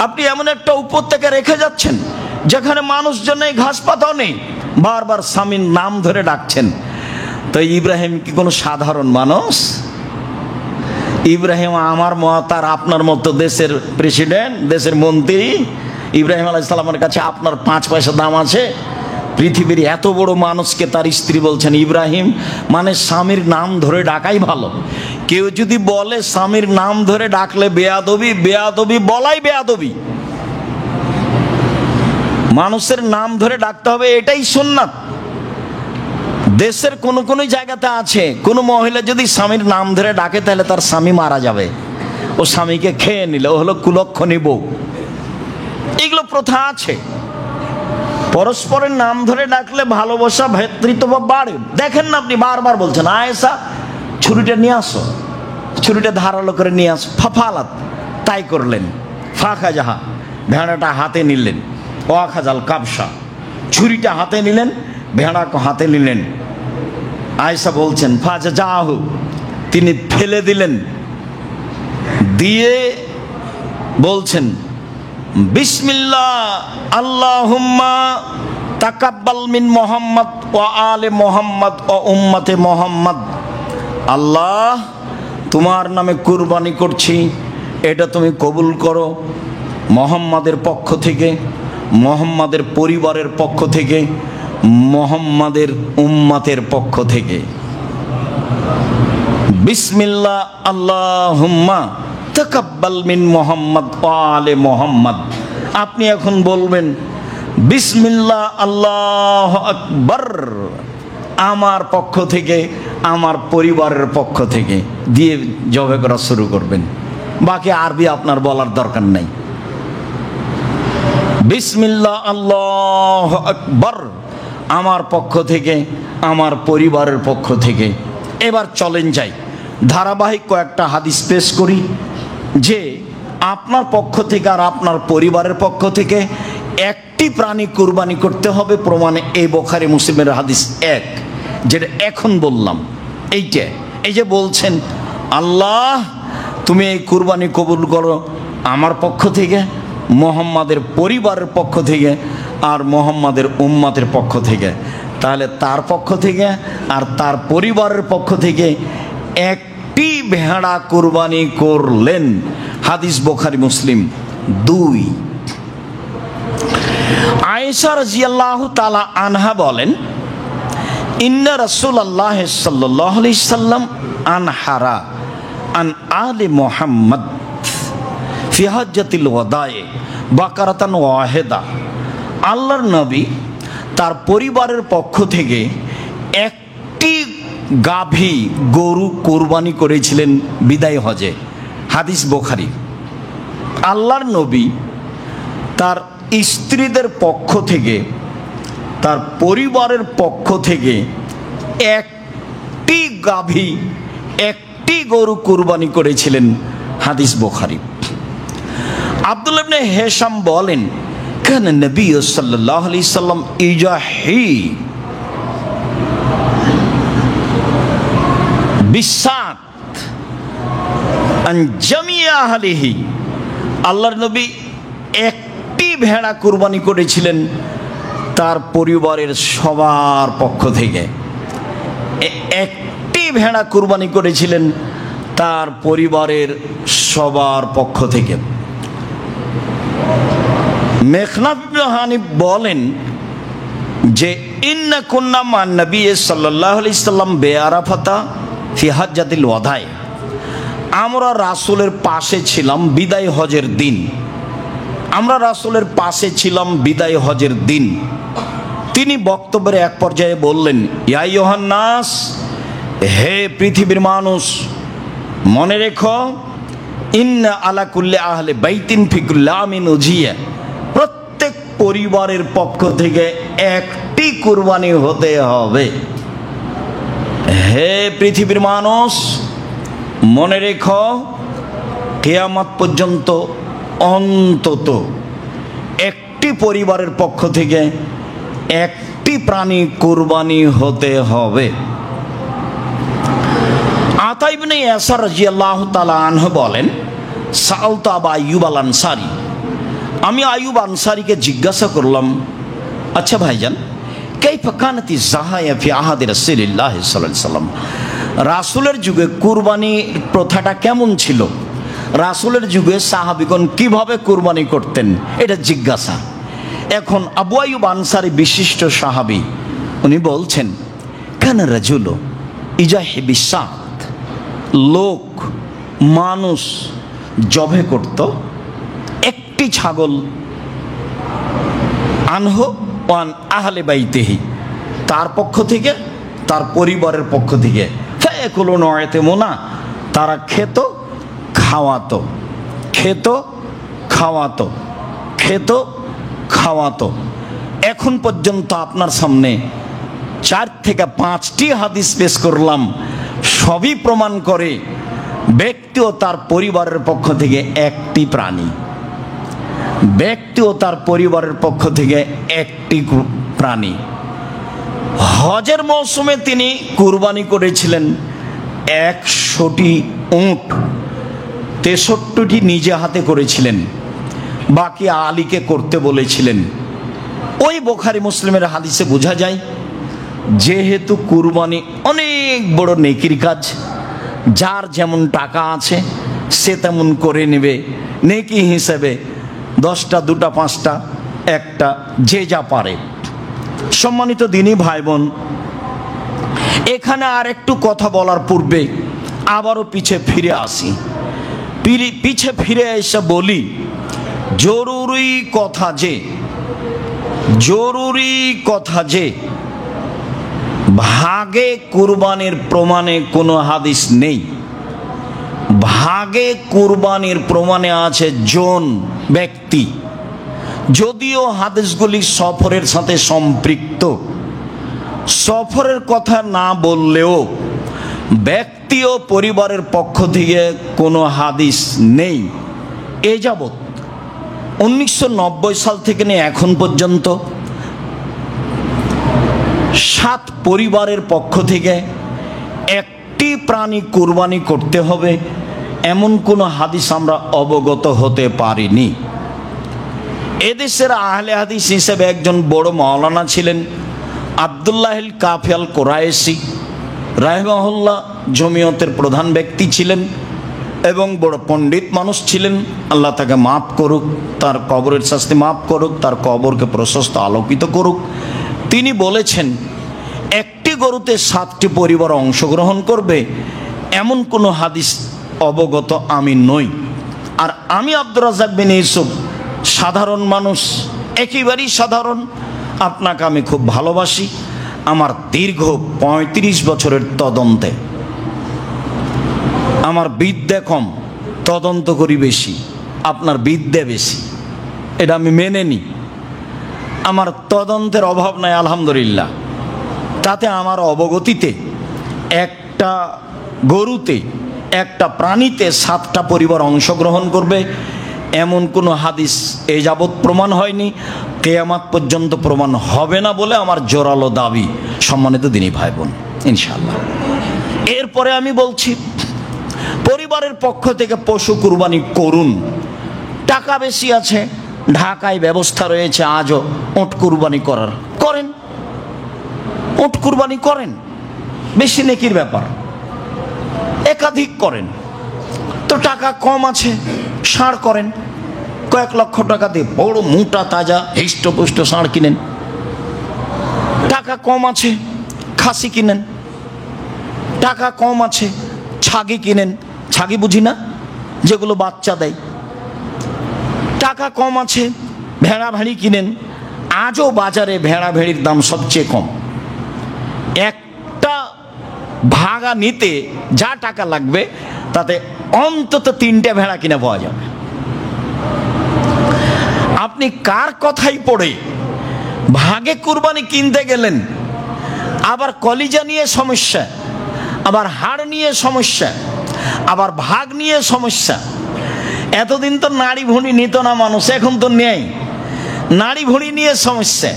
আপনি এমন একটা উপত্যকা রেখে যাচ্ছেন যেখানে মানুষজন নেই, ঘাস পাতাও নেই, বারবার স্বামীর নাম ধরে ডাকছেন। তো ইব্রাহিম কি কোনো সাধারণ মানুষ? ইব্রাহিম আমার মত আর আপনার মতো দেশের প্রেসিডেন্ট, দেশের মন্ত্রী। ইব্রাহিম আলাইহিস সালামের কাছে আপনার 5 পয়সা দাম আছে? পৃথিবীর এত বড় মানুষকে তার স্ত্রী বলছেন ইব্রাহিম, মানে স্বামীর নাম ধরে ডাকাই ভালো। কেউ যদি বলে স্বামীর নাম ধরে ডাকলে বেয়াদবি, বেয়াদবি বলাই বেয়াদবি। মানুষের নাম ধরে ডাকতে হবে, এটাই সুন্নাত। দেশের কোন কোন জায়গাতে আছে, কোন মহিলা যদি স্বামীর নাম ধরে ডাকে তাহলে তার স্বামী মারা যাবে, ও স্বামীকে খেয়ে নিলে, ও হলো কুলক্ষণী বউ। এগুলো প্রথা আছে। পরস্পরের নাম ধরে ডাকলে ভালোবাসা, ভ্রাতৃত্ব বাড়ে। দেখেন না, আপনি বারবার বলছেন আয়েশা ছুরিটা নিয়ে আসো, ছুরিটা ধারালো করে নিয়ে আসো। ফাফালাত, তাই করলেন। ফাঁকা যাহা, ভেড়াটা হাতে নিলেন। ওয়াখাজাল কাবসা, ছুরিটা হাতে নিলেন, ভেড়াকে হাতে নিলেন। আয়েশা বলছেন ফাজা যাহু, তিনি ফেলে দিলেন, দিয়ে বলছেন বিসমিল্লাহ আল্লাহুম্মা তাকাব্বাল মিন মুহাম্মদ ওয়া আলে মুহাম্মদ ও উম্মতে মুহাম্মদ। আল্লাহ, তোমার নামে কুরবানি করছি, এটা তুমি কবুল করো মুহাম্মাদের পক্ষ থেকে, মুহাম্মাদের পরিবারের পক্ষ থেকে, মুহাম্মাদের উম্মতের পক্ষ থেকে। বিসমিল্লাহ আল্লাহুম্মা তাকাব্বাল মিন মুহাম্মদ ওয়া আলে মুহাম্মদ। আপনি এখন বলবেন বিসমিল্লাহ আল্লাহু আকবার, আমার পক্ষ থেকে, আমার পরিবারের পক্ষ থেকে দিয়ে জবে করা শুরু করবেন। বাকি আরবি আপনার বলার দরকার নাই। বিসমিল্লাহ আল্লাহু আকবার, আমার পক্ষ থেকে, আমার পরিবারের পক্ষ থেকে। এবার চলেন যাই, ধারাবাহিক কয়েকটা হাদিস পেশ করি যে আপনার পক্ষ থেকে আর আপনার পরিবারের পক্ষ থেকে একটি প্রাণী কুরবানি করতে হবে। প্রমাণে এই বুখারী মুসলিমের হাদিস এক, যেটা এখন বললাম। এইটা, এই যে বলছেন আল্লাহ তুমি এই কুরবানি কবুল করো আমার পক্ষ থেকে, মুহাম্মাদের পরিবারের পক্ষ থেকে আর মুহাম্মাদের উম্মতের পক্ষ থেকে। তাহলে তার পক্ষ থেকে আর তার পরিবারের পক্ষ থেকে একটি ভেড়া কুরবানি করলেন। হাদিস বুখারী মুসলিম 2। আয়েশা রাদিয়াল্লাহু তাআলা আনহা বলেন, ইন্না রাসূলুল্লাহ সাল্লাল্লাহু আলাইহি সাল্লাম আনহারা আন আলি মুহাম্মদ ফি হাজ্জাতিল ওয়াদায়ে বাকারাতান ওয়াহিদা। আল্লাহর নবী তার পরিবারের পক্ষ থেকে একটি গাভী গরু কোরবানি করেছিলেন বিদায় হজে। হাদিস বুখারী। আল্লাহর নবী তার স্ত্রীদের পক্ষ থেকে, তার পরিবারের পক্ষ থেকে একটি গাভী, একটি গরু কুরবানি করেছিলেন। হাদিস বুখারী। আব্দুল্লাহ ইবনে হিশাম বলেন, কানা নবী সাল্লাল্লাহু আলাইহি সাল্লাম ইজাহি বিসাত আন জামিয়া আহলিহি। আল্লাহর নবী একটি ভেড়া কুরবানি করেছিলেন তার পরিবারের সবার পক্ষ থেকে। একটি ভেড়া কুরবানি করেছিলেন তার পরিবারের সবার পক্ষ থেকে। মেখনাফ ইবনে হানিফ বলেন যে ইন্না কুন্না মান নবী সাল্লাল্লাহু আলাইহি সাল্লাম বিআরাফাতা ফি হাজ্জাতিল ওয়াদায়ে। আমরা রাসূলের পাশে ছিলাম বিদায় হজের দিন। আমরা রাসূলের পাশে ছিলাম বিদায় হজের দিন। তিনি বক্তব্যের এক পর্যায়ে বললেন, ইয়া আইয়ুহান নাস, হে পৃথিবীর মানুষ, মনে রেখো, ইন্না আলা কুল্লি আহলি বাইতিন ফি কুল্লি আমিন উজিয়া, প্রত্যেক পরিবারের পক্ষ থেকে একটি কুরবানি হতে হবে। হে পৃথিবীর মানুষ, মনে রেখো, কিয়ামত পর্যন্ত অন্তত একটি পরিবারের পক্ষ থেকে একটি প্রাণী কুরবানি হতে হবে। আতা ইবনে ইয়াসার রাদিয়াল্লাহু তাআলা আনহু বলেন, সাআলতু আবু আইয়ুব আল আনসারী, আমি আইয়ুব আনসারীকে জিজ্ঞাসা করলাম, আচ্ছা ভাইজান, কাইফা কানাতি যাহায়া ফি আহাদি রাসূলিল্লাহ সাল্লাল্লাহু আলাইহি সাল্লাম, রাসূলের যুগে কুরবানির প্রথাটা কেমন ছিল? রাসূলের যুগে সাহাবীগণ কিভাবে কুরবানি করতেন? এটা জিজ্ঞাসা। এখন আবু আইয়ুব আনসারী বিশিষ্ট সাহাবী, উনি বলছেন, কানা রাজুলু ইজাহি বিসাত, লোক মানুষ জবে করত একটি ছাগল, আনহু ওয়ান আহলে বাইতিহি, তার পক্ষ থেকে, তার পরিবারের পক্ষ থেকে। ফায়াকুলুনা ওয়া ইয়াতিমুনা, তারা খেত খাওয়াতো, খেত খাওয়াতো, খেত খাওয়াতো। এখন পর্যন্ত আপনার সামনে 4 থেকে 5টি হাদিস পেশ করলাম, সবই প্রমাণ করে ব্যক্তি ও তার পরিবারের পক্ষ থেকে একটি প্রাণী, ব্যক্তি ও তার পরিবারের পক্ষ থেকে একটি প্রাণী। হজের মৌসুমে তিনি কুরবানি করেছিলেন 100টি উট, 63টি নিজে হাতে করেছিলেন, বাকি আলীকে করতে বলেছিলেন। ওই বুখারী মুসলিমের হাদিসে বোঝা যায়, যেহেতু কুরবানি অনেক বড় নেকির কাজ, যার যেমন টাকা আছে সে তেমন করে নেবে, নেকি হিসেবে 10টা, 2টা, 5টা, একটা, যে যা পারে। সম্মানিত দিনী ভাই বোন, এখানে আর একটু কথা বলার পূর্বে আবারও পিছে ফিরে আসি। পিছে ফিরে এসে বলি, জরুরি কথা যে জরুরি কথা যে ভাগে কুরবানির প্রমাণে কোনো হাদিস নেই। ভাগে কুরবানির প্রমাণে আছে জন, ব্যক্তি। যদিও হাদিসগুলি সফরের সাথে সম্পৃক্ত, সফরের কথা না বললেও ব্যক্তি ও পরিবারের পক্ষ থেকে কোনো হাদিস নেই। এ যাবৎ 1990 সাল থেকে নিয়ে এখন পর্যন্ত 7 পরিবারের পক্ষ থেকে একটি প্রাণী কুরবানি করতে হবে এমন কোনো হাদিস আমরা অবগত হতে পারিনি। এদেশের আহলে হাদিস হিসেবে একজন বড় মাওলানা ছিলেন আব্দুল্লাহিল কাফি আল কুরাইশি রাহিমাহুল্লাহ, জমিয়তের প্রধান ব্যক্তি ছিলেন এবং বড় পণ্ডিত মানুষ ছিলেন। আল্লাহ তাকে মাফ করুক, তার কবরের শাস্তি মাফ করুক, তার কবরকে প্রশস্ত আলোকিত করুক। তিনি বলেছেন একটি গরুতে 7টি পরিবার অংশগ্রহণ করবে এমন কোনো হাদিস অবগত আমি নই। আর আমি আব্দুর রাজ্জাক বিন ইউসুফ সাধারণ মানুষ, একেবারেই সাধারণ। আপনাকে আমি খুব ভালোবাসি। আমার দীর্ঘ 35 বছরের তদন্তে আমার বিদ্যা কম, তদন্ত করি বেশি, আপনার বিদ্যা বেশি, এটা আমি মেনে নিই। আমার তদন্তের অভাব নাই আলহামদুলিল্লাহ। তাতে আমার অবগতিতে একটা গরুতে, একটা প্রাণীতে 7টা পরিবার অংশগ্রহণ করবে এমন কোনো হাদিস এ যাবৎ প্রমাণ হয়নি, কিয়ামত পর্যন্ত প্রমাণ হবে না বলে আমার জোরালো দাবি। সম্মানিত দিনী ভাই বোন, ইনশাআল্লাহ। এরপরে আমি বলছি, পরিবারের পক্ষ থেকে পশু কুরবানি করুন। টাকা বেশি আছে, ঢাকায় ব্যবস্থা রয়েছে আজও ওট কুরবানি করার, করেন, ওট কুরবানি করেন, বেশি নেকির ব্যাপার, একাধিক করেন। তো টাকা কম আছে, ষাঁড় করেন, কয়েক লক্ষ টাকা দিয়ে বড় মোটা তাজা হৃষ্টপুষ্ট ষাঁড় কিনেন। টাকা কম আছে, খাসি কিনেন। টাকা কম আছে, ছাগি কিনেন। ছাগি বুঝি না, যেগুলো বাচ্চা দেয়। টাকা কম আছে, ভেড়া ভেড়ি কিনেন। আজও বাজারে ভেড়া ভেড়ির দাম সবচেয়ে কম। একটা ভাগা নিতে যা টাকা লাগবে তাতে অন্তত 3টে ভেড়া কিনে পাওয়া যাবে। আপনি কার কথাই পড়ে ভাগে কুরবানি কিনতে গেলেন, আবার কলিজা নিয়ে সমস্যা, আবার হাড় নিয়ে সমস্যা, আবার ভাগ নিয়ে সমস্যা। এতদিন তো নাড়ি ভুঁড়ি নিত না মানুষ, এখন তো নেই। নাড়ি ভুঁড়ি নিয়ে সমস্যা,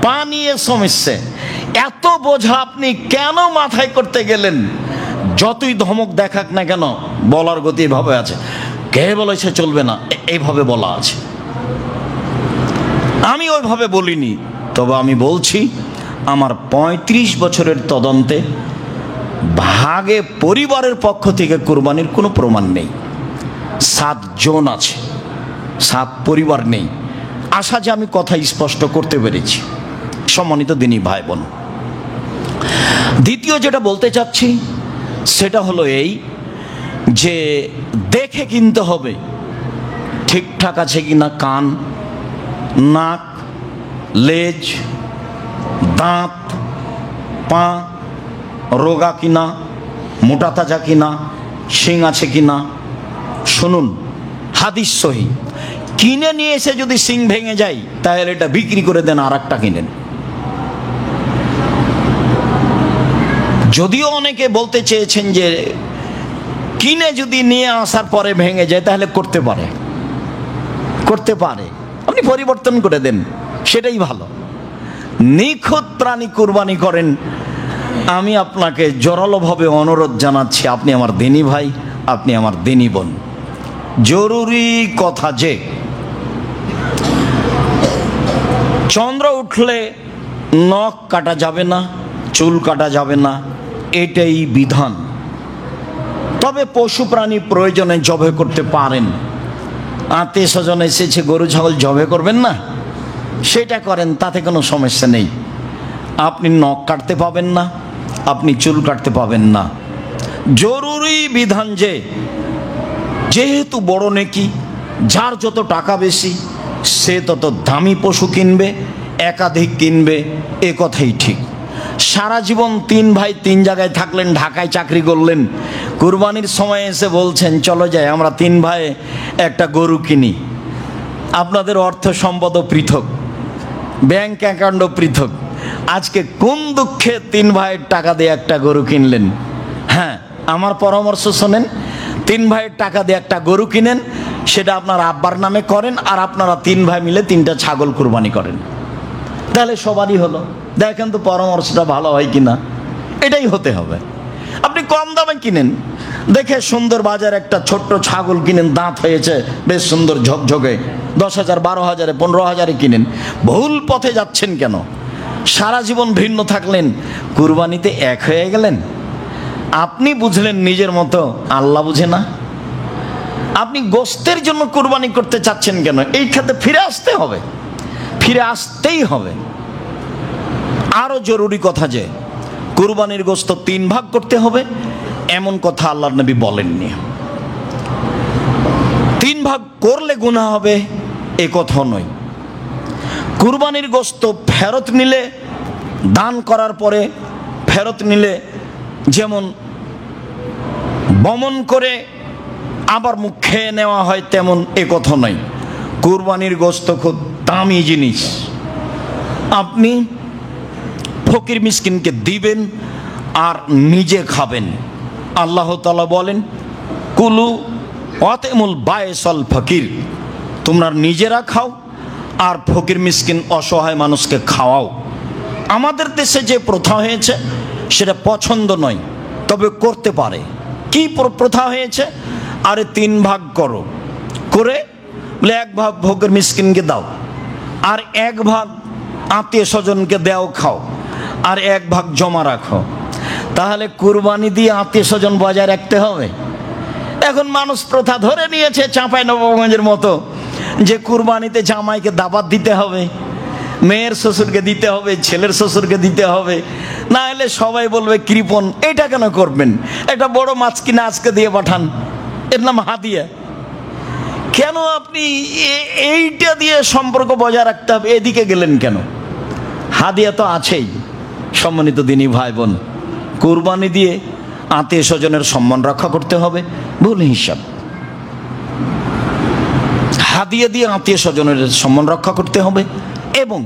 পা নিয়ে সমস্যা। এত বোঝা আপনি কেন মাথায় করতে গেলেন? যতই ধমক দেখাক না কেন, বলার গতি এভাবে আছে। কে বলেছে চলবে না, এইভাবে বলা আছে। আমি ওইভাবে বলিনি, তবে আমি বলছি আমার 35 বছরের তদন্তে ভাগে পরিবারের পক্ষ থেকে কুরবানির কোনো প্রমাণ নেই। 7 জন আছে, 7 পরিবার নেই। আশা যে আমি কথা স্পষ্ট করতে পেরেছি। সম্মানিত দিনী ভাই বোন, দ্বিতীয় যেটা বলতে চাচ্ছি সেটা হলো এই যে দেখে কিনতে হবে ঠিকঠাক আছে কিনা, কান, নাক, লেজ, দাঁত, পা রোগা কিনা, মোটা তাজা কিনা, শিং আছে কিনা। শুনুন, হাদিস সহি। কিনে নিয়ে এসে যদি শিং ভেঙে যায় তাহলে এটা বিক্রি করে দেন, আর একটা কিনেন। যদিও অনেকে বলতে চেয়েছেন যে কিনে যদি নিয়ে আসার পরে ভেঙে যায় তাহলে করতে পারে, করতে পারে, আপনি পরিবর্তন করে দেন, সেটাই ভালো। নিখুঁত প্রাণী কুরবানি করেন। আমি আপনাকে জোরালোভাবে অনুরোধ জানাচ্ছি, আপনি আমার দিনী ভাই, আপনি আমার দিনী বোন। জরুরি কথা যে চন্দ্র উঠলে নখ কাটা যাবে না, চুল কাটা যাবে না, এটাই বিধান। তবে পশু প্রাণী প্রয়োজনে জবে করতে পারেন। আত্মীয় স্বজন এসেছে, গরু ছাগল জবে করবেন না, সেটা করেন, তাতে কোনো সমস্যা নেই। আপনি নখ কাটতে পাবেন না, আপনি চুল কাটতে পাবেন না। জরুরি বিধান যে যেহেতু বড় নেকি, যার যত টাকা বেশি সে তত দামি পশু কিনবে একাধিক কিনবে, এ কথাই ঠিক। সারা জীবন 3 ভাই 3 জায়গায় থাকলেন, ঢাকায় চাকরি করলেন, কুরবানির সময় এসে বলছেন চলো যাই আমরা 3 ভাই একটা গরু কিনি। আপনাদের অর্থ সম্পদও পৃথক, ব্যাংক অ্যাকাউন্টও পৃথক, আজকে কোন দুঃখে 3 ভাইয়ের টাকা দিয়ে একটা গরু কিনলেন? হ্যাঁ, আমার পরামর্শ শোনেন, 3 ভাইয়ের টাকা দিয়ে একটা গরু কিনেন, সেটা আপনার আব্বার নামে করেন, আর আপনারা 3 ভাই মিলে 3টা ছাগল কুরবানি করেন, তাহলে সবারই হলো। দেখেন তো পরামর্শটা ভালো হয় কিনা, এটাই হতে হবে। আপনি কম দামে কিনেন, দেখে সুন্দর বাজার একটা ছোট্ট ছাগল কিনেন, দাঁত হয়েছে বেশ সুন্দর ঝকঝকে, 10,000 12,000 15,000 কিনেন। ভুল পথে যাচ্ছেন কেন? সারা জীবন ভিন্ন থাকলেন, কুরবানিতে এক হয়ে গেলেন। আপনি বুঝলেন নিজের মতো, আল্লাহ বুঝে না। আপনি গোস্তের জন্য কুরবানি করতে চাচ্ছেন কেন? এই খাতে ফিরে আসতে হবে, ফিরে আসতেই হবে। আরো জরুরি কথা যে কুরবানির গোস্ত 3 ভাগ করতে হবে, এমন কথা আল্লাহর নবী বলেননি। 3 ভাগ করলে গুনাহ হবে এ কথা নয়। কুরবানির গোস্ত ফেরত নিলে, দান করার পরে ফেরত নিলে, যেমন বমন করে আবার মুখ খেয়ে নেওয়া হয় তেমন এ কথা নয়। কুরবানির গোস্ত খুব দামি জিনিস, আপনি ফকির মিসকিনকে দিবেন আর নিজে খাবেন। আল্লাহ তাআলা বলেন কুলু ওয়াতিমুল বায়েসাল ফকির, তোমরা নিজেরা খাও আর ফকির মিসকিন অসহায় মানুষকে খাওয়াও। আমাদের দেশে যে প্রথা হয়েছে সেটা পছন্দ নয়, তবে করতে পারে। কি প্রথা হয়েছে? আরে 3 ভাগ করো, করে বলে 1 ভাগ ফকির মিসকিনকে দাও, আর 1 ভাগ আত্মীয় স্বজনকে দেও খাও, আর 1 ভাগ জমা রাখো। তাহলে কুরবানি দিয়ে আত্মীয় স্বজন বজায় রাখতে হবে। এখন মানুষ প্রথা ধরে নিয়েছে চাঁপাইনবাবগঞ্জের মতো, যে কুরবানিতে জামাইকে দাবাত দিতে হবে, মেয়ের শ্বশুরকে দিতে হবে, ছেলের শ্বশুরকে দিতে হবে, না হলে সবাই বলবে কৃপণ। এটা কেন করবেন? একটা বড় মাছ কিনে আজকে দিয়ে পাঠান, এর নাম হাদিয়া। কেন আপনি এইটা দিয়ে সম্পর্ক বজায় রাখতে হবে, এদিকে গেলেন কেন? হাদিয়া তো আছেই। সম্মানিত দিনী ভাই বোন, কুরবানি দিয়ে আত্মীয় স্বজনের সম্মান রক্ষা করতে হবে, ভুল হিসাব। হাদিয়া দিয়ে আত্মীয় স্বজনের সম্মান রক্ষা করতে হবে, এবং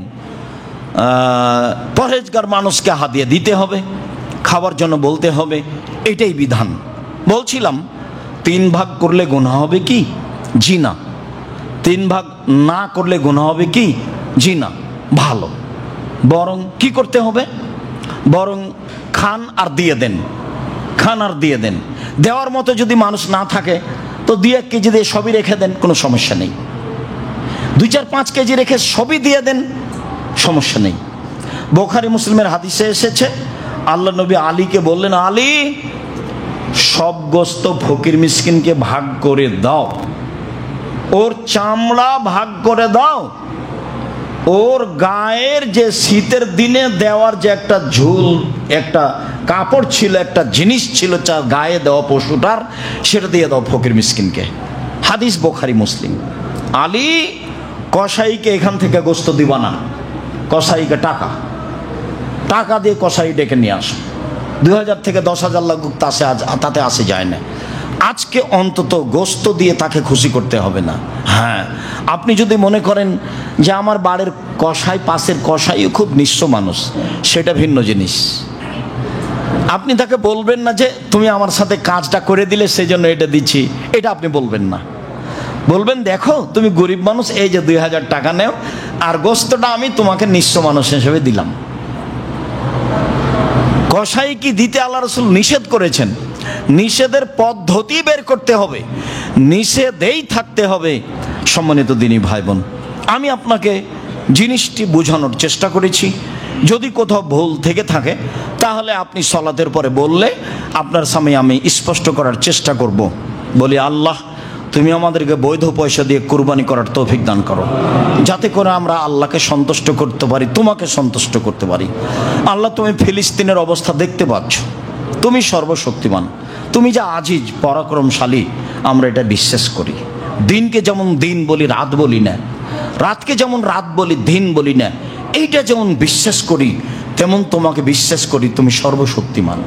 পরহেজগার মানুষকে হাদিয়া দিতে হবে, খাবার জন্য বলতে হবে, এটাই বিধান। বলছিলাম 3 ভাগ করলে গুনাহ হবে কি? জি না। 3 ভাগ না করলে গুনাহ হবে কি? জি না। ভালো, বরং কি করতে হবে? বরং খান আর দিয়ে দেন, খান আর দিয়ে দেন। দেওয়ার মতো যদি মানুষ না থাকে তো 2-1 কেজি দিয়ে সবই রেখে দেন, কোনো সমস্যা নেই। 2-4-5 কেজি রেখে সবই দিয়ে দেন, সমস্যা নেই। বুখারী মুসলিমের হাদিসে এসেছে, আল্লাহ নবী আলীকে বললেন, আলী সব গোস্ত ফকির মিসকিনকে ভাগ করে দাও, ওর চামড়া ভাগ করে দাও, ওর গায়ের যে শীতের দিনে দেওয়ার যে একটা ঝুল, একটা কাপড় ছিল, একটা জিনিস ছিল গায়ে দেওয়া পশুটার, সেটা দিয়ে দাও ফকির মিসকিনকে। হাদিস বুখারী মুসলিম। আলী কসাইকে এখান থেকে গোস্ত দিবা না, কসাইকে টাকা দিয়ে কসাই ডেকে নিয়ে আসো। 2000 থেকে 10,000 লাগুক তাতে আসে যায় না। আজকে অন্তত গোস্ত দিয়ে তাকে খুশি করতে হবে না। হ্যাঁ, আপনি যদি মনে করেন যে আমার বাড়ির কসাই, পাশের কসাইও খুব নিঃস্ব মানুষ, সেটা ভিন্ন জিনিস। আপনি তাকে বলবেন না যে তুমি আমার সাথে কাজটা করে দিলে সেই জন্য এটা দিচ্ছি, এটা আপনি বলবেন না। বলবেন দেখো তুমি গরিব মানুষ, এই যে 2000 টাকা নেও, আর গোস্তটা আমি তোমাকে নিঃস্ব মানুষ হিসেবে দিলাম। কসাই কি দিতে আল্লাহ রাসূল নিষেধ করেছেন? নিষেধের পদ্ধতি বের করতে হবে, নিষেধেই থাকতে হবে। সম্মানিত দিনী ভাই বোন, আমি আপনাকে জিনিসটি বোঝানোর চেষ্টা করেছি। যদি কোথাও ভুল থেকে থাকে তাহলে আপনি সালাতের পরে বললে আপনার সামনে আমি স্পষ্ট করার চেষ্টা করব। বলি আল্লাহ তুমি আমাদেরকে বৈধ পয়সা দিয়ে কুরবানি করার তৌফিক দান করো, যাতে করে আমরা আল্লাহকে সন্তুষ্ট করতে পারি, তোমাকে সন্তুষ্ট করতে পারি। আল্লাহ তুমি ফিলিস্তিনের অবস্থা দেখতে পাচ্ছ, তুমি সর্বশক্তিমান, তুমি যা আজিজ পরাক্রমশালী, আমরা এটা বিশ্বাস করি। দিনকে যেমন দিন বলি রাত বলি না, রাতকে যেমন রাত বলি দিন বলি না, এইটা যেমন বিশ্বাস করি, তেমন তোমাকে বিশ্বাস করি তুমি সর্বশক্তিমান।